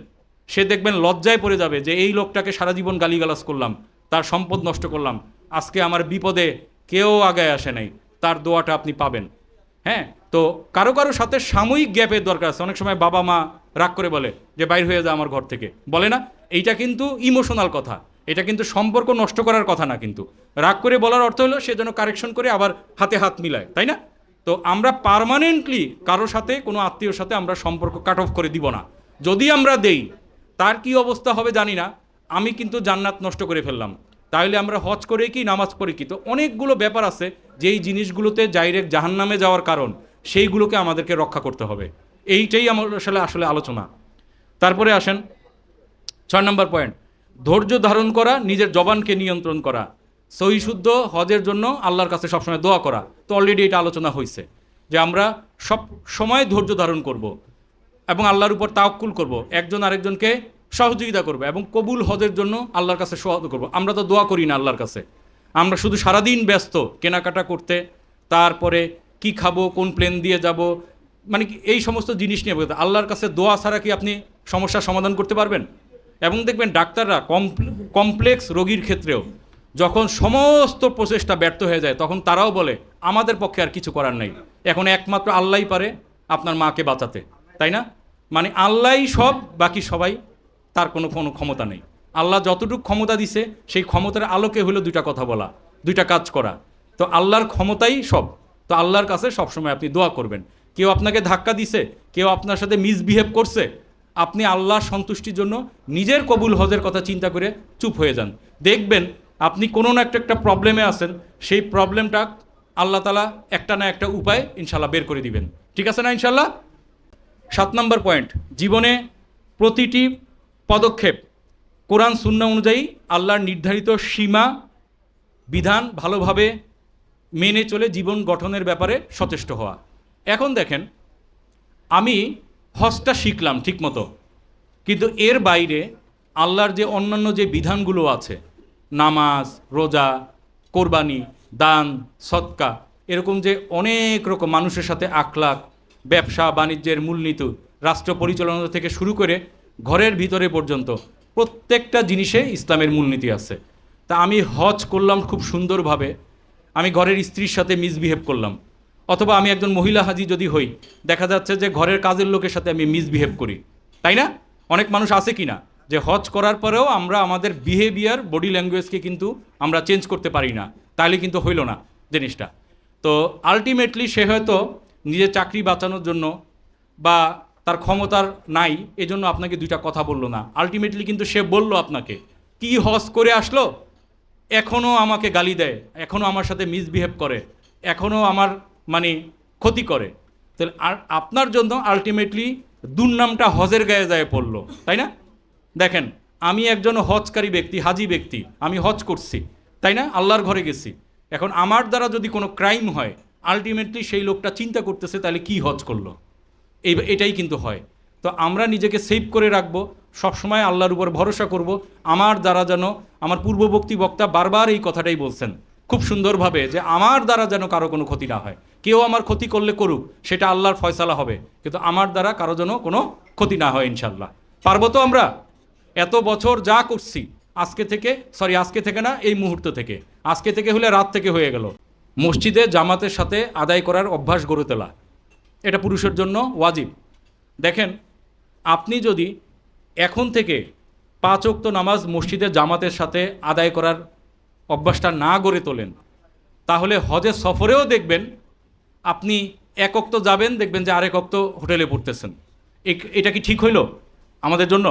সে দেখবেন লজ্জায় পড়ে যাবে যে এই লোকটাকে সারা জীবন গালিগালাজ করলাম, তার সম্পদ নষ্ট করলাম, আজকে আমার বিপদে কেউ আগায় আসে নাই, তার দোয়াটা আপনি পাবেন। হ্যাঁ, তো কারো কারো সাথে সাময়িক গ্যাপের দরকার আছে। অনেক সময় বাবা মা রাগ করে বলে যে বাইর হয়ে যা আমার ঘর থেকে, বলে না? এইটা কিন্তু ইমোশনাল কথা, এটা কিন্তু সম্পর্ক নষ্ট করার কথা না। কিন্তু রাগ করে বলার অর্থ হলো সে যেন কারেকশন করে আবার হাতে হাত মিলায়, তাই না? তো আমরা পার্মানেন্টলি কারোর সাথে, কোনো আত্মীয়র সাথে আমরা সম্পর্ক কাট অফ করে দিব না। যদি আমরা দেই, তার কি অবস্থা হবে জানি না, আমি কিন্তু জান্নাত নষ্ট করে ফেললাম। তাহলে আমরা হজ করে কি, নামাজ পড়ে কি? তো অনেকগুলো ব্যাপার আছে যেই জিনিসগুলোতে ডাইরেক্ট জাহান্নামে যাওয়ার কারণ, সেইগুলোকে আমাদেরকে রক্ষা করতে হবে। এইটাই আমার আসলে আলোচনা। তারপরে আসেন 6 নম্বর পয়েন্ট, ধৈর্য ধারণ করা, নিজের জবানকে নিয়ন্ত্রণ করা, সহি শুদ্ধ হজের জন্য আল্লাহর কাছে সবসময় দোয়া করা। তো অলরেডি এটা আলোচনা হয়েছে যে আমরা সব সময় ধৈর্য ধারণ করব এবং আল্লাহর উপর তাওয়াক্কুল করব, একজন আরেকজনকে সহযোগিতা করব এবং কবুল হজের জন্য আল্লাহর কাছে সহায়তা করব। আমরা তো দোয়া করি না আল্লাহর কাছে, আমরা শুধু সারাদিন ব্যস্ত কেনাকাটা করতে, তারপরে কি খাবো, কোন প্লেন দিয়ে যাব, মানে এই সমস্ত জিনিস নিয়ে বলতে। আল্লাহর কাছে দোয়া ছাড়া কি আপনি সমস্যার সমাধান করতে পারবেন? এবং দেখবেন ডাক্তাররা কমপ্লেক্স রোগীর ক্ষেত্রেও যখন সমস্ত প্রচেষ্টা ব্যর্থ হয়ে যায়, তখন তারাও বলে আমাদের পক্ষে আর কিছু করার নেই, এখন একমাত্র আল্লাহই পারে আপনার মাকে বাঁচাতে, তাই না? মানে আল্লাহই সব, বাকি সবাই তার কোনো ক্ষমতা নেই। আল্লাহ যতটুকু ক্ষমতা দিছে সেই ক্ষমতার আলোকে হলো দুইটা কথা বলা, দুইটা কাজ করা। তো আল্লাহর ক্ষমতাই সব। তো আল্লাহর কাছে সবসময় আপনি দোয়া করবেন। কেউ আপনাকে ধাক্কা দিছে, কেউ আপনার সাথে মিসবিহেভ করছে, আপনি আল্লাহর সন্তুষ্টির জন্য নিজের কবুল হজের কথা চিন্তা করে চুপ হয়ে যান। দেখবেন আপনি কোনো না একটা প্রবলেমে আছেন, সেই প্রবলেমটা আল্লাহ তাআলা একটা না একটা উপায় ইনশাল্লাহ বের করে দিবেন। ঠিক আছে না ইনশাল্লাহ? 7 নম্বর পয়েন্ট, জীবনে প্রতিটি পদক্ষেপ কোরআন সুন্নাহ অনুযায়ী আল্লাহর নির্ধারিত সীমা বিধান ভালোভাবে মেনে চলে জীবন গঠনের ব্যাপারে সচেষ্ট হওয়া। এখন দেখেন, আমি হজটা শিখলাম ঠিকমতো, কিন্তু এর বাইরে আল্লাহর যে অন্যান্য যে বিধানগুলো আছে, নামাজ, রোজা, কোরবানি, দান, সদকা, এরকম যে অনেক রকম মানুষের সাথে আখলাক, ব্যবসা বাণিজ্যের মূলনীতি, রাষ্ট্র পরিচালনা থেকে শুরু করে ঘরের ভিতরে পর্যন্ত প্রত্যেকটা জিনিসে ইসলামের মূলনীতি আছে। তা আমি হজ করলাম খুব সুন্দরভাবে, আমি ঘরের স্ত্রীর সাথে মিসবিহেভ করলাম, অথবা আমি একজন মহিলা হাজি যদি হই, দেখা যাচ্ছে যে ঘরের কাজের লোকের সাথে আমি মিসবিহেভ করি, তাই না? অনেক মানুষ আছে কি না যে হজ করার পরেও আমরা আমাদের বিহেভিয়ার, বডি ল্যাঙ্গুয়েজকে কিন্তু আমরা চেঞ্জ করতে পারি না, তাহলে কিন্তু হইল না জিনিসটা। তো আলটিমেটলি সে হয়তো নিজের চাকরি বাঁচানোর জন্য বা তার ক্ষমতার নাই এজন্য আপনাকে দুইটা কথা বললো না, আলটিমেটলি কিন্তু সে বলল আপনাকে, কি হজ করে আসলো, এখনও আমাকে গালি দেয়, এখনও আমার সাথে মিসবিহেভ করে, এখনও আমার মানে ক্ষতি করে। তাহলে আর আপনার জন্য আলটিমেটলি দুর্নামটা হজের গায়ে যায় পড়লো, তাই না? দেখেন, আমি একজন হজকারী ব্যক্তি, হাজি ব্যক্তি, আমি হজ করছি, তাই না? আল্লাহর ঘরে গেছি। এখন আমার দ্বারা যদি কোনো ক্রাইম হয়, আলটিমেটলি সেই লোকটা চিন্তা করতেছে তাহলে কি হজ করলো, এটাই কিন্তু হয়। তো আমরা নিজেকে সেভ করে রাখবো, সবসময় আল্লাহর উপর ভরসা করব। আমার দ্বারা যেন, আমার পূর্ববর্তী বক্তা বারবার এই কথাটাই বলছেন খুব সুন্দরভাবে, যে আমার দ্বারা যেন কারো কোনো ক্ষতি না হয়। কেউ আমার ক্ষতি করলে করুক, সেটা আল্লাহর ফয়সালা হবে, কিন্তু আমার দ্বারা কারো যেন কোনো ক্ষতি না হয় ইনশাল্লাহ। পারবো তো আমরা? এত বছর যা করছি, আজকে থেকে না, এই মুহূর্ত থেকে, আজকে থেকে হলে রাত থেকে হয়ে গেল, মসজিদে জামাতের সাথে আদায় করার অভ্যাস গড়ে তোলা, এটা পুরুষের জন্য ওয়াজিব। দেখেন, আপনি যদি এখন থেকে 5 ওয়াক্ত নামাজ মসজিদে জামাতের সাথে আদায় করার অভ্যাসটা না গড়ে তোলেন, তাহলে হজের সফরেও দেখবেন আপনি এক ওক্ত যাবেন, দেখবেন যে আরেক ওক্ত হোটেলে পড়তেছেন। এটা কি ঠিক হইল আমাদের জন্য?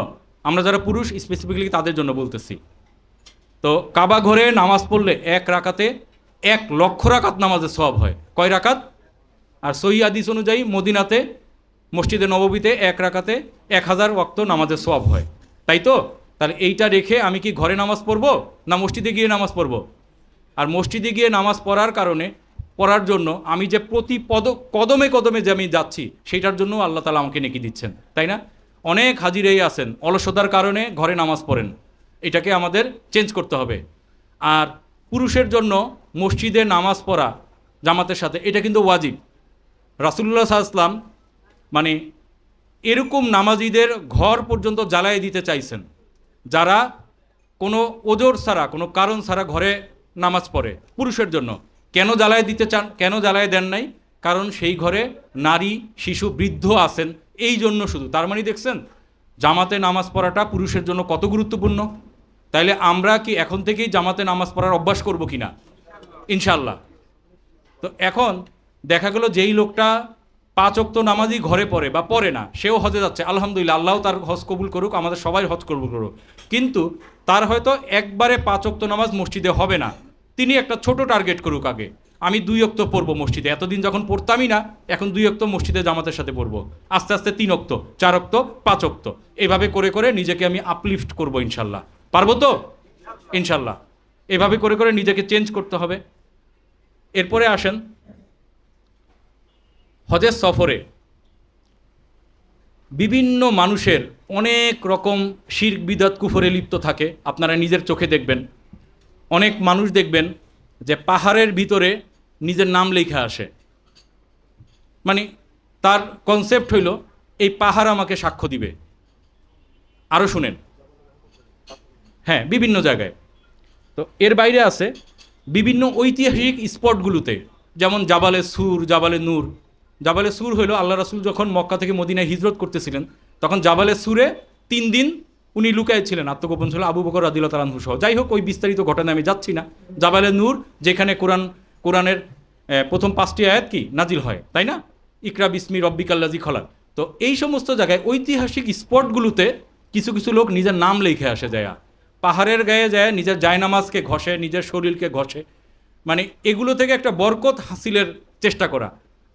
আমরা যারা পুরুষ স্পেসিফিক্যালি তাদের জন্য বলতেছি। তো কাবা ঘরে নামাজ পড়লে এক রাকাতে 1,00,000 রাকাত নামাজের সওয়াব হয়। কয় রাকাত? আর সহিহ হাদিস অনুযায়ী মদিনাতে মসজিদে নববীতে এক রাকাতে 1000 ওয়াক্ত নামাজের সওয়াব হয়, তাই তো? তাহলে এইটা রেখে আমি কি ঘরে নামাজ পড়বো না মসজিদে গিয়ে নামাজ পড়বো? আর মসজিদে গিয়ে নামাজ পড়ার জন্য আমি যে প্রতি কদমে কদমে যে আমি যাচ্ছি সেইটার জন্য আল্লাহ তাআলা আমাকে নেকি দিচ্ছেন, তাই না? অনেক হাজিরাই আছেন অলসতার কারণে ঘরে নামাজ পড়েন, এটাকে আমাদের চেঞ্জ করতে হবে। আর পুরুষের জন্য মসজিদে নামাজ পড়া জামাতের সাথে এটা কিন্তু ওয়াজিব। রাসূলুল্লাহ সাল্লাল্লাহু আলাইহি ওয়াসাল্লাম মানে এরকম নামাজিদের ঘর পর্যন্ত জ্বালায় দিতে চাইছেন যারা কোনো ওজর ছাড়া, কোনো কারণ ছাড়া ঘরে নামাজ পড়ে। পুরুষের জন্য কেন জ্বালায় দিতে চান, কেন জ্বালায় দেন নাই? কারণ সেই ঘরে নারী, শিশু, বৃদ্ধ আছেন, এই জন্য শুধু। তার মানে দেখছেন জামাতে নামাজ পড়াটা পুরুষের জন্য কত গুরুত্বপূর্ণ। তাইলে আমরা কি এখন থেকেই জামাতে নামাজ পড়ার অভ্যাস করব কি না? ইনশাআল্লাহ। তো এখন দেখা গেল যেই লোকটা 5 ওয়াক্ত নামাজই ঘরে পড়ে বা পড়ে না, সেও হজে যাচ্ছে, আলহামদুলিল্লাহ, আল্লাহ তার হজ কবুল করুক, আমাদের সবাই হজ কবুল করুক। কিন্তু তার হয়তো একবারে 5 ওয়াক্ত নামাজ মসজিদে হবে না। তিনি একটা ছোট টার্গেট করুক, আগে আমি 2 ওয়াক্ত পড়বো মসজিদে, এতদিন যখন পড়তামই না এখন 2 ওয়াক্ত মসজিদে জামাতের সাথে পড়বো, আস্তে আস্তে 3 ওয়াক্ত, 4 ওয়াক্ত, 5 ওয়াক্ত, এভাবে করে করে নিজেকে আমি আপলিফট করবো ইনশাল্লাহ। পারবো তো? ইনশাল্লাহ। এভাবে করে করে নিজেকে চেঞ্জ করতে হবে। এরপরে আসেন হজের সফরে বিভিন্ন মানুষের অনেক রকম শিরক বিদআত কুফরে লিপ্ত থাকে, আপনারা নিজের চোখে দেখবেন। অনেক মানুষ দেখবেন যে পাহাড়ের ভিতরে নিজের নাম লেখা আসে, মানে তার কনসেপ্ট হইল এই পাহাড় আমাকে সাক্ষ্য দিবে। আরও শুনেন, হ্যাঁ, বিভিন্ন জায়গায়। তো এর বাইরে আছে বিভিন্ন ঐতিহাসিক স্পটগুলোতে, যেমন জাবালে সুর, জাবালে নূর। জাবালে সুর হইল আল্লাহ রাসূল যখন মক্কা থেকে মদিনায় হিজরত করতেছিলেন তখন জাবালে সুরে 3 দিন উনি লুকায় ছিলেন, আত্মগোপন ছিল, আবু বকর রাদিয়াল্লাহু তাআলা আনহু সহ। যাই হোক, ওই বিস্তারিত ঘটনা আমি যাচ্ছি না। জাবালে নূর যেখানে কোরআনের প্রথম 5টি আয়াত কি নাজিল হয়, তাই না? ইকরা বিসমি রব্বিকাল্লাযী খলাক। তো এই সমস্ত জায়গায় ঐতিহাসিক স্পটগুলোতে কিছু কিছু লোক নিজের নাম লিখে আসে যায়, পাহাড়ের গায়ে যায়, নিজের জায়নামাজকে ঘষে, নিজের শরীরকে ঘষে, মানে এগুলো থেকে একটা বরকত হাসিলের চেষ্টা করা।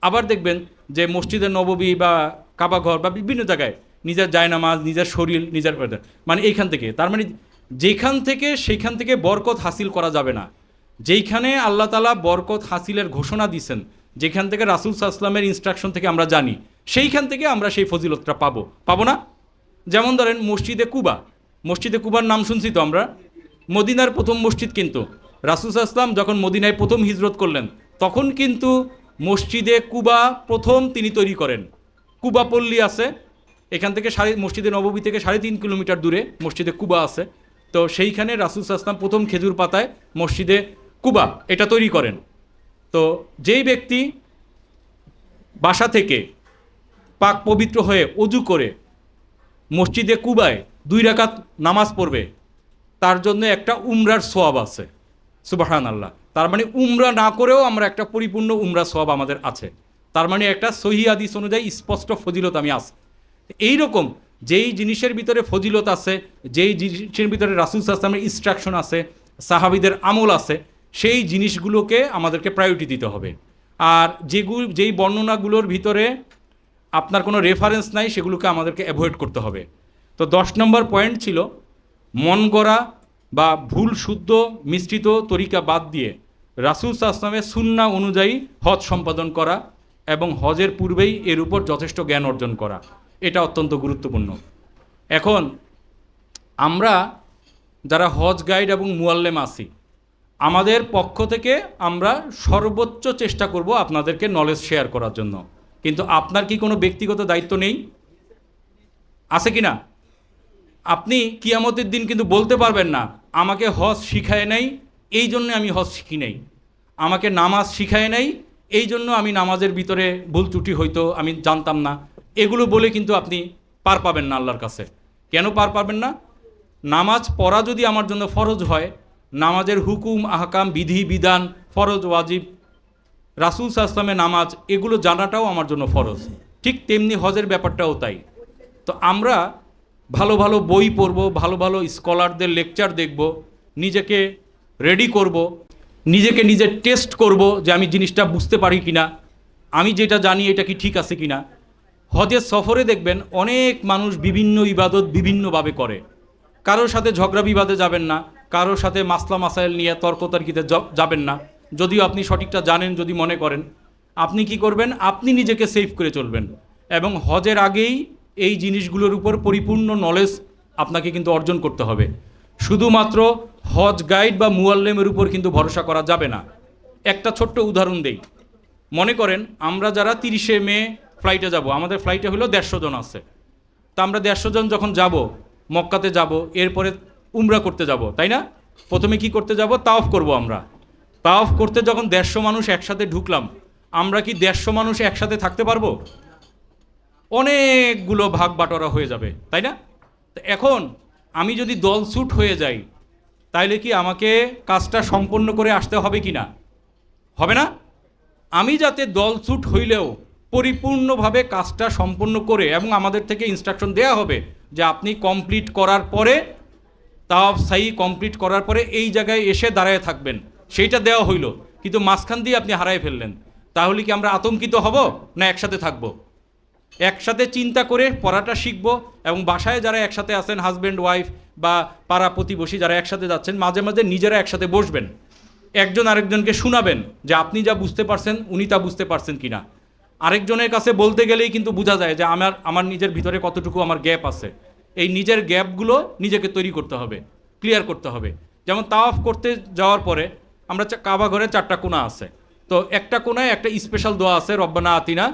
আবার দেখবেন যে মসজিদে নববী বা কাবাঘর বা বিভিন্ন জায়গায় নিজের জায়নামাজ, নিজের শরীর, নিজের মানে এইখান থেকে, তার মানে যেখান থেকে সেইখান থেকে বরকত হাসিল করা যাবে না। যেইখানে আল্লাহ তাআলা বরকত হাসিলের ঘোষণা দিয়েছেন, যেখান থেকে রাসূল সাল্লাল্লাহু আলাইহি ওয়াসাল্লামের ইনস্ট্রাকশন থেকে আমরা জানি, সেইখান থেকে আমরা সেই ফজিলতটা পাবো না? যেমন ধরেন মসজিদে কুবা, মসজিদে কুবার নাম শুনছি তো আমরা, মদিনার প্রথম মসজিদ। কিন্তু রাসূল সাল্লাল্লাহু আলাইহি ওয়াসাল্লাম যখন মদিনায় প্রথম হিজরত করলেন তখন কিন্তু মসজিদে কুবা প্রথম তিনি তৈরি করেন। কুবা পল্লী আছে, এখান থেকে মসজিদে নববী থেকে 3.5 কিলোমিটার দূরে মসজিদে কুবা আছে। তো সেইখানে রাসূল সাল্লাল্লাহু আলাইহি ওয়াসাল্লাম প্রথম খেজুর পাতায় মসজিদে কুবা এটা তৈরি করেন। তো যেই ব্যক্তি বাসা থেকে পাক পবিত্র হয়ে অজু করে মসজিদে কুবায় 2 রাকাত নামাজ পড়বে, তার জন্য একটা উমরার সওয়াব আছে। সুবহানাল্লাহ। তার মানে উমরা না করেও আমরা একটা পরিপূর্ণ উমরা সওয়াব আমাদের আছে। তার মানে একটা সহিহ হাদিস অনুযায়ী স্পষ্ট ফজিলত আমি আছে। এইরকম যেই জিনিসের ভিতরে ফজিলত আছে, যেই জিনিসের ভিতরে রাসূল সাল্লাল্লাহু আলাইহি ওয়াসাল্লামের ইনস্ট্রাকশন আছে, সাহাবীদের আমল আছে, সেই জিনিসগুলোকে আমাদেরকে প্রায়োরিটি দিতে হবে। আর যেই বর্ণনাগুলোর ভিতরে আপনার কোনো রেফারেন্স নাই সেগুলোকে আমাদেরকে অ্যাভয়েড করতে হবে। তো 10 নম্বর পয়েন্ট ছিল মন গড়া বা ভুল শুদ্ধ মিশ্রিত তরিকা বাদ দিয়ে রাসূল সাল্লাল্লাহু আলাইহি ওয়াসাল্লামের সুন্নাহ অনুযায়ী হজ সম্পাদন করা এবং হজের পূর্বেই এর উপর যথেষ্ট জ্ঞান অর্জন করা, এটা অত্যন্ত গুরুত্বপূর্ণ। এখন আমরা যারা হজ গাইড এবং মুআল্লিম আছি, আমাদের পক্ষ থেকে আমরা সর্বোচ্চ চেষ্টা করব আপনাদেরকে নলেজ শেয়ার করার জন্য। কিন্তু আপনার কি কোনো ব্যক্তিগত দায়িত্ব নেই? আছে কি না? আপনি কিয়ামতের দিন কিন্তু বলতে পারবেন না আমাকে হজ শিখায় নাই এই জন্য আমি হজ শিখি নাই, আমাকে নামাজ শিখায় নাই এই জন্য আমি নামাজের ভিতরে ভুল ত্রুটি হয়তো আমি জানতাম না, এগুলো বলে কিন্তু আপনি পার পাবেন না আল্লাহর কাছে। কেন পার পাবেন না? নামাজ পড়া যদি আমার জন্য ফরজ হয়, নামাজের হুকুম, আহকাম, বিধি বিধান ফরজ ওয়াজিব, রাসূল সাল্লাল্লাহু আলাইহি ওয়াসাল্লামের নামাজ, এগুলো জানাটাও আমার জন্য ফরজ। ঠিক তেমনি হজের ব্যাপারটাও তাই। তো আমরা ভালো ভালো বই পড়ব, ভালো ভালো স্কলারদের লেকচার দেখব, নিজেকে রেডি করব, নিজেকে নিজে টেস্ট করব যে আমি জিনিসটা বুঝতে পারি কিনা, আমি যেটা জানি এটা কি ঠিক আছে কিনা। হজের সফরে দেখবেন অনেক মানুষ বিভিন্ন ইবাদত বিভিন্নভাবে করে। কারোর সাথে ঝগড়া বিবাদে যাবেন না, কারোর সাথে মাসলা মাসাইল নিয়ে তর্কতর্কিতে যাবেন না। যদিও আপনি সঠিকটা জানেন, যদি মনে করেন, আপনি কি করবেন, আপনি নিজেকে সেভ করে চলবেন। এবং হজের আগেই এই জিনিসগুলোর উপর পরিপূর্ণ নলেজ আপনাকে কিন্তু অর্জন করতে হবে। শুধুমাত্র হজ গাইড বা মুয়াল্লেমের উপর কিন্তু ভরসা করা যাবে না। একটা ছোট্ট উদাহরণ দেই। মনে করেন আমরা যারা 30শে মে ফ্লাইটে যাব, আমাদের ফ্লাইটে হলো 150 জন আছে। তা আমরা 150 জন যখন যাব, মক্কাতে যাব, এরপরে উমরা করতে যাব, তাই না? প্রথমে কি করতে যাব? তাওয়াফ করব। আমরা তাওয়াফ করতে যখন 150 মানুষ একসাথে ঢুকলাম, আমরা কি 150 মানুষ একসাথে থাকতে পারবো? অনেকগুলো ভাগ বাটোয়ারা হয়ে যাবে, তাই না? তো এখন আমি যদি দল ছুট হয়ে যাই, তাইলে কি আমাকে কাজটা সম্পন্ন করে আসতে হবে কি না? হবে না? আমি যাতে দল ছুট হইলেও পরিপূর্ণভাবে কাজটা সম্পন্ন করে, এবং আমাদের থেকে ইনস্ট্রাকশন দেয়া হবে যে আপনি কমপ্লিট করার পরে, তাওয়াফ সাই কমপ্লিট করার পরে এই জায়গায় এসে দাঁড়ায় থাকবেন, সেইটা দেওয়া হইল, কিন্তু মাঝখান দিয়ে আপনি হারায় ফেললেন। তাহলে কি আমরা আতঙ্কিত হব, না একসাথে থাকব? একসাথে চিন্তা করে পড়াটা শিখব। এবং বাসায় যারা একসাথে আছেন, হাজব্যান্ড ওয়াইফ বা পাড়া প্রতিবেশী যারা একসাথে যাচ্ছেন, মাঝে মাঝে নিজেরা একসাথে বসবেন, একজন আরেকজনকে শোনাবেন যে আপনি যা বুঝতে পারছেন উনি তা বুঝতে পারছেন কিনা। আরেকজনের কাছে বলতে গেলেই কিন্তু বোঝা যায় যে আমার নিজের ভিতরে কতটুকু আমার গ্যাপ আছে। এই নিজের গ্যাপগুলো নিজেকে তৈরি করতে হবে, ক্লিয়ার করতে হবে। যেমন তাওয়াফ করতে যাওয়ার পরে আমরা কাবা ঘরে 4টা কোণা আছে, তো একটা কোণায় একটা স্পেশাল দোয়া আছে, রব্বানা আতিনা,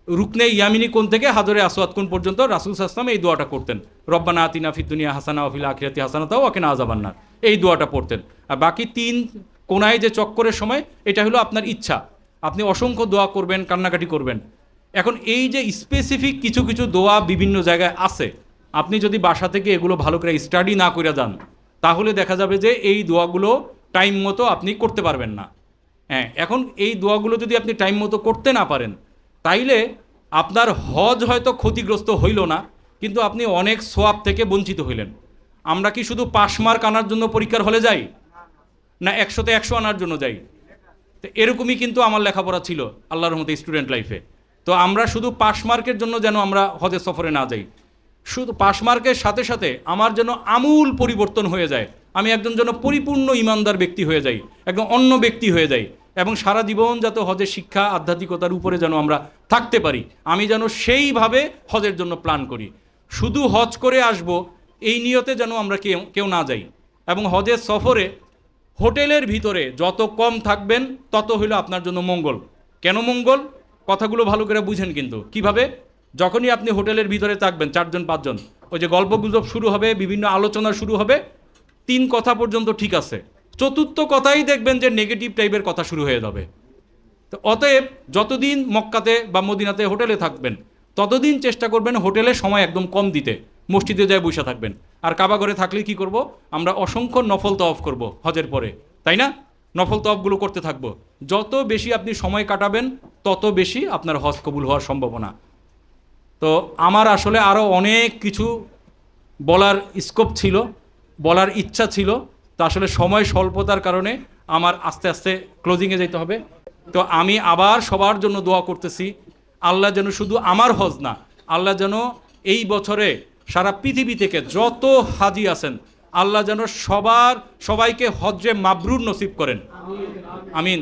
রুকনে ইয়ামিনী কোণ থেকে হাজরে আসওয়াদ কোণ পর্যন্ত রাসূল সাল্লাল্লাহু আলাইহি ওয়াসাল্লাম এই দোয়াটা করতেন। রব্বানা আতিনা ফিদ দুনিয়া হাসানা ওয়া ফিল আখিরাতি হাসানাতাও ওয়া কিনা আযাবান্নার, এই দোয়াটা পড়তেন। আর বাকি 3 কোণায় যে চক্করের সময়, এটা হলো আপনার ইচ্ছা, আপনি অসংখ্য দোয়া করবেন, কান্নাকাটি করবেন। এখন এই যে স্পেসিফিক কিছু কিছু দোয়া বিভিন্ন জায়গায় আছে, আপনি যদি বাসা থেকে এগুলো ভালো করে স্টাডি না করে যান, তাহলে দেখা যাবে যে এই দোয়াগুলো টাইম মতো আপনি করতে পারবেন না। হ্যাঁ, এখন এই দোয়াগুলো যদি আপনি টাইম মতো করতে না পারেন, তাইলে আপনার হজ হয়তো ক্ষতিগ্রস্ত হইল না, কিন্তু আপনি অনেক সোয়াব থেকে বঞ্চিত হইলেন। আমরা কি শুধু পাশ মার্ক আনার জন্য পরীক্ষার হলে যাই, না 100তে 100 আনার জন্য যাই? তো এরকমই কিন্তু আমার লেখাপড়া ছিল আল্লাহর রহমতে স্টুডেন্ট লাইফে। তো আমরা শুধু পাশ মার্কের জন্য যেন আমরা হজের সফরে না যাই, শুধু পাশ মার্কের সাথে সাথে আমার যেন আমূল পরিবর্তন হয়ে যায়, আমি একজন যেন পরিপূর্ণ ইমানদার ব্যক্তি হয়ে যাই, একদম অন্য ব্যক্তি হয়ে যাই, এবং সারা জীবন যাতে হজের শিক্ষা আধ্যাত্মিকতার উপরে যেন আমরা থাকতে পারি, আমি যেন সেইভাবে হজের জন্য প্ল্যান করি। শুধু হজ করে আসব এই নিয়তে যেন আমরা কেউ না যাই। এবং হজের সফরে হোটেলের ভিতরে যত কম থাকবেন তত হইল আপনার জন্য মঙ্গল। কেন মঙ্গল? কথাগুলো ভালো করে বুঝেন কিন্তু কিভাবে। যখনই আপনি হোটেলের ভিতরে থাকবেন 4 জন 5 জন, ওই যে গল্পগুজব শুরু হবে, বিভিন্ন আলোচনা শুরু হবে, 3 কথা পর্যন্ত ঠিক আছে, 4র্থ কথাই দেখবেন যে নেগেটিভ টাইপের কথা শুরু হয়ে যাবে। তো অতএব যতদিন মক্কাতে বা মদিনাতে হোটেলে থাকবেন, ততদিন চেষ্টা করবেন হোটেলে সময় একদম কম দিতে, মসজিদে যায় বসে থাকবেন। আর কাবা ঘরে থাকলে কি করব, আমরা অসংখ্য নফল তওয়াফ করব হজের পরে, তাই না? নফল তওয়াফগুলো করতে থাকবো। যত বেশি আপনি সময় কাটাবেন তত বেশি আপনার হজ কবুল হওয়ার সম্ভাবনা। তো আমার আসলে আরও অনেক কিছু বলার স্কোপ ছিল, বলার ইচ্ছা ছিল, তো আসলে সময় স্বল্পতার কারণে আমার আস্তে আস্তে ক্লোজিংয়ে যেতে হবে। তো আমি আবার সবার জন্য দোয়া করতেছি, আল্লাহ যেন শুধু আমার হজ না, আল্লাহ যেন এই বছরে সারা পৃথিবী থেকে যত হাজি আছেন, আল্লাহ যেন সবাইকে হজ্জে মাবরুর নসিব করেন। আমিন।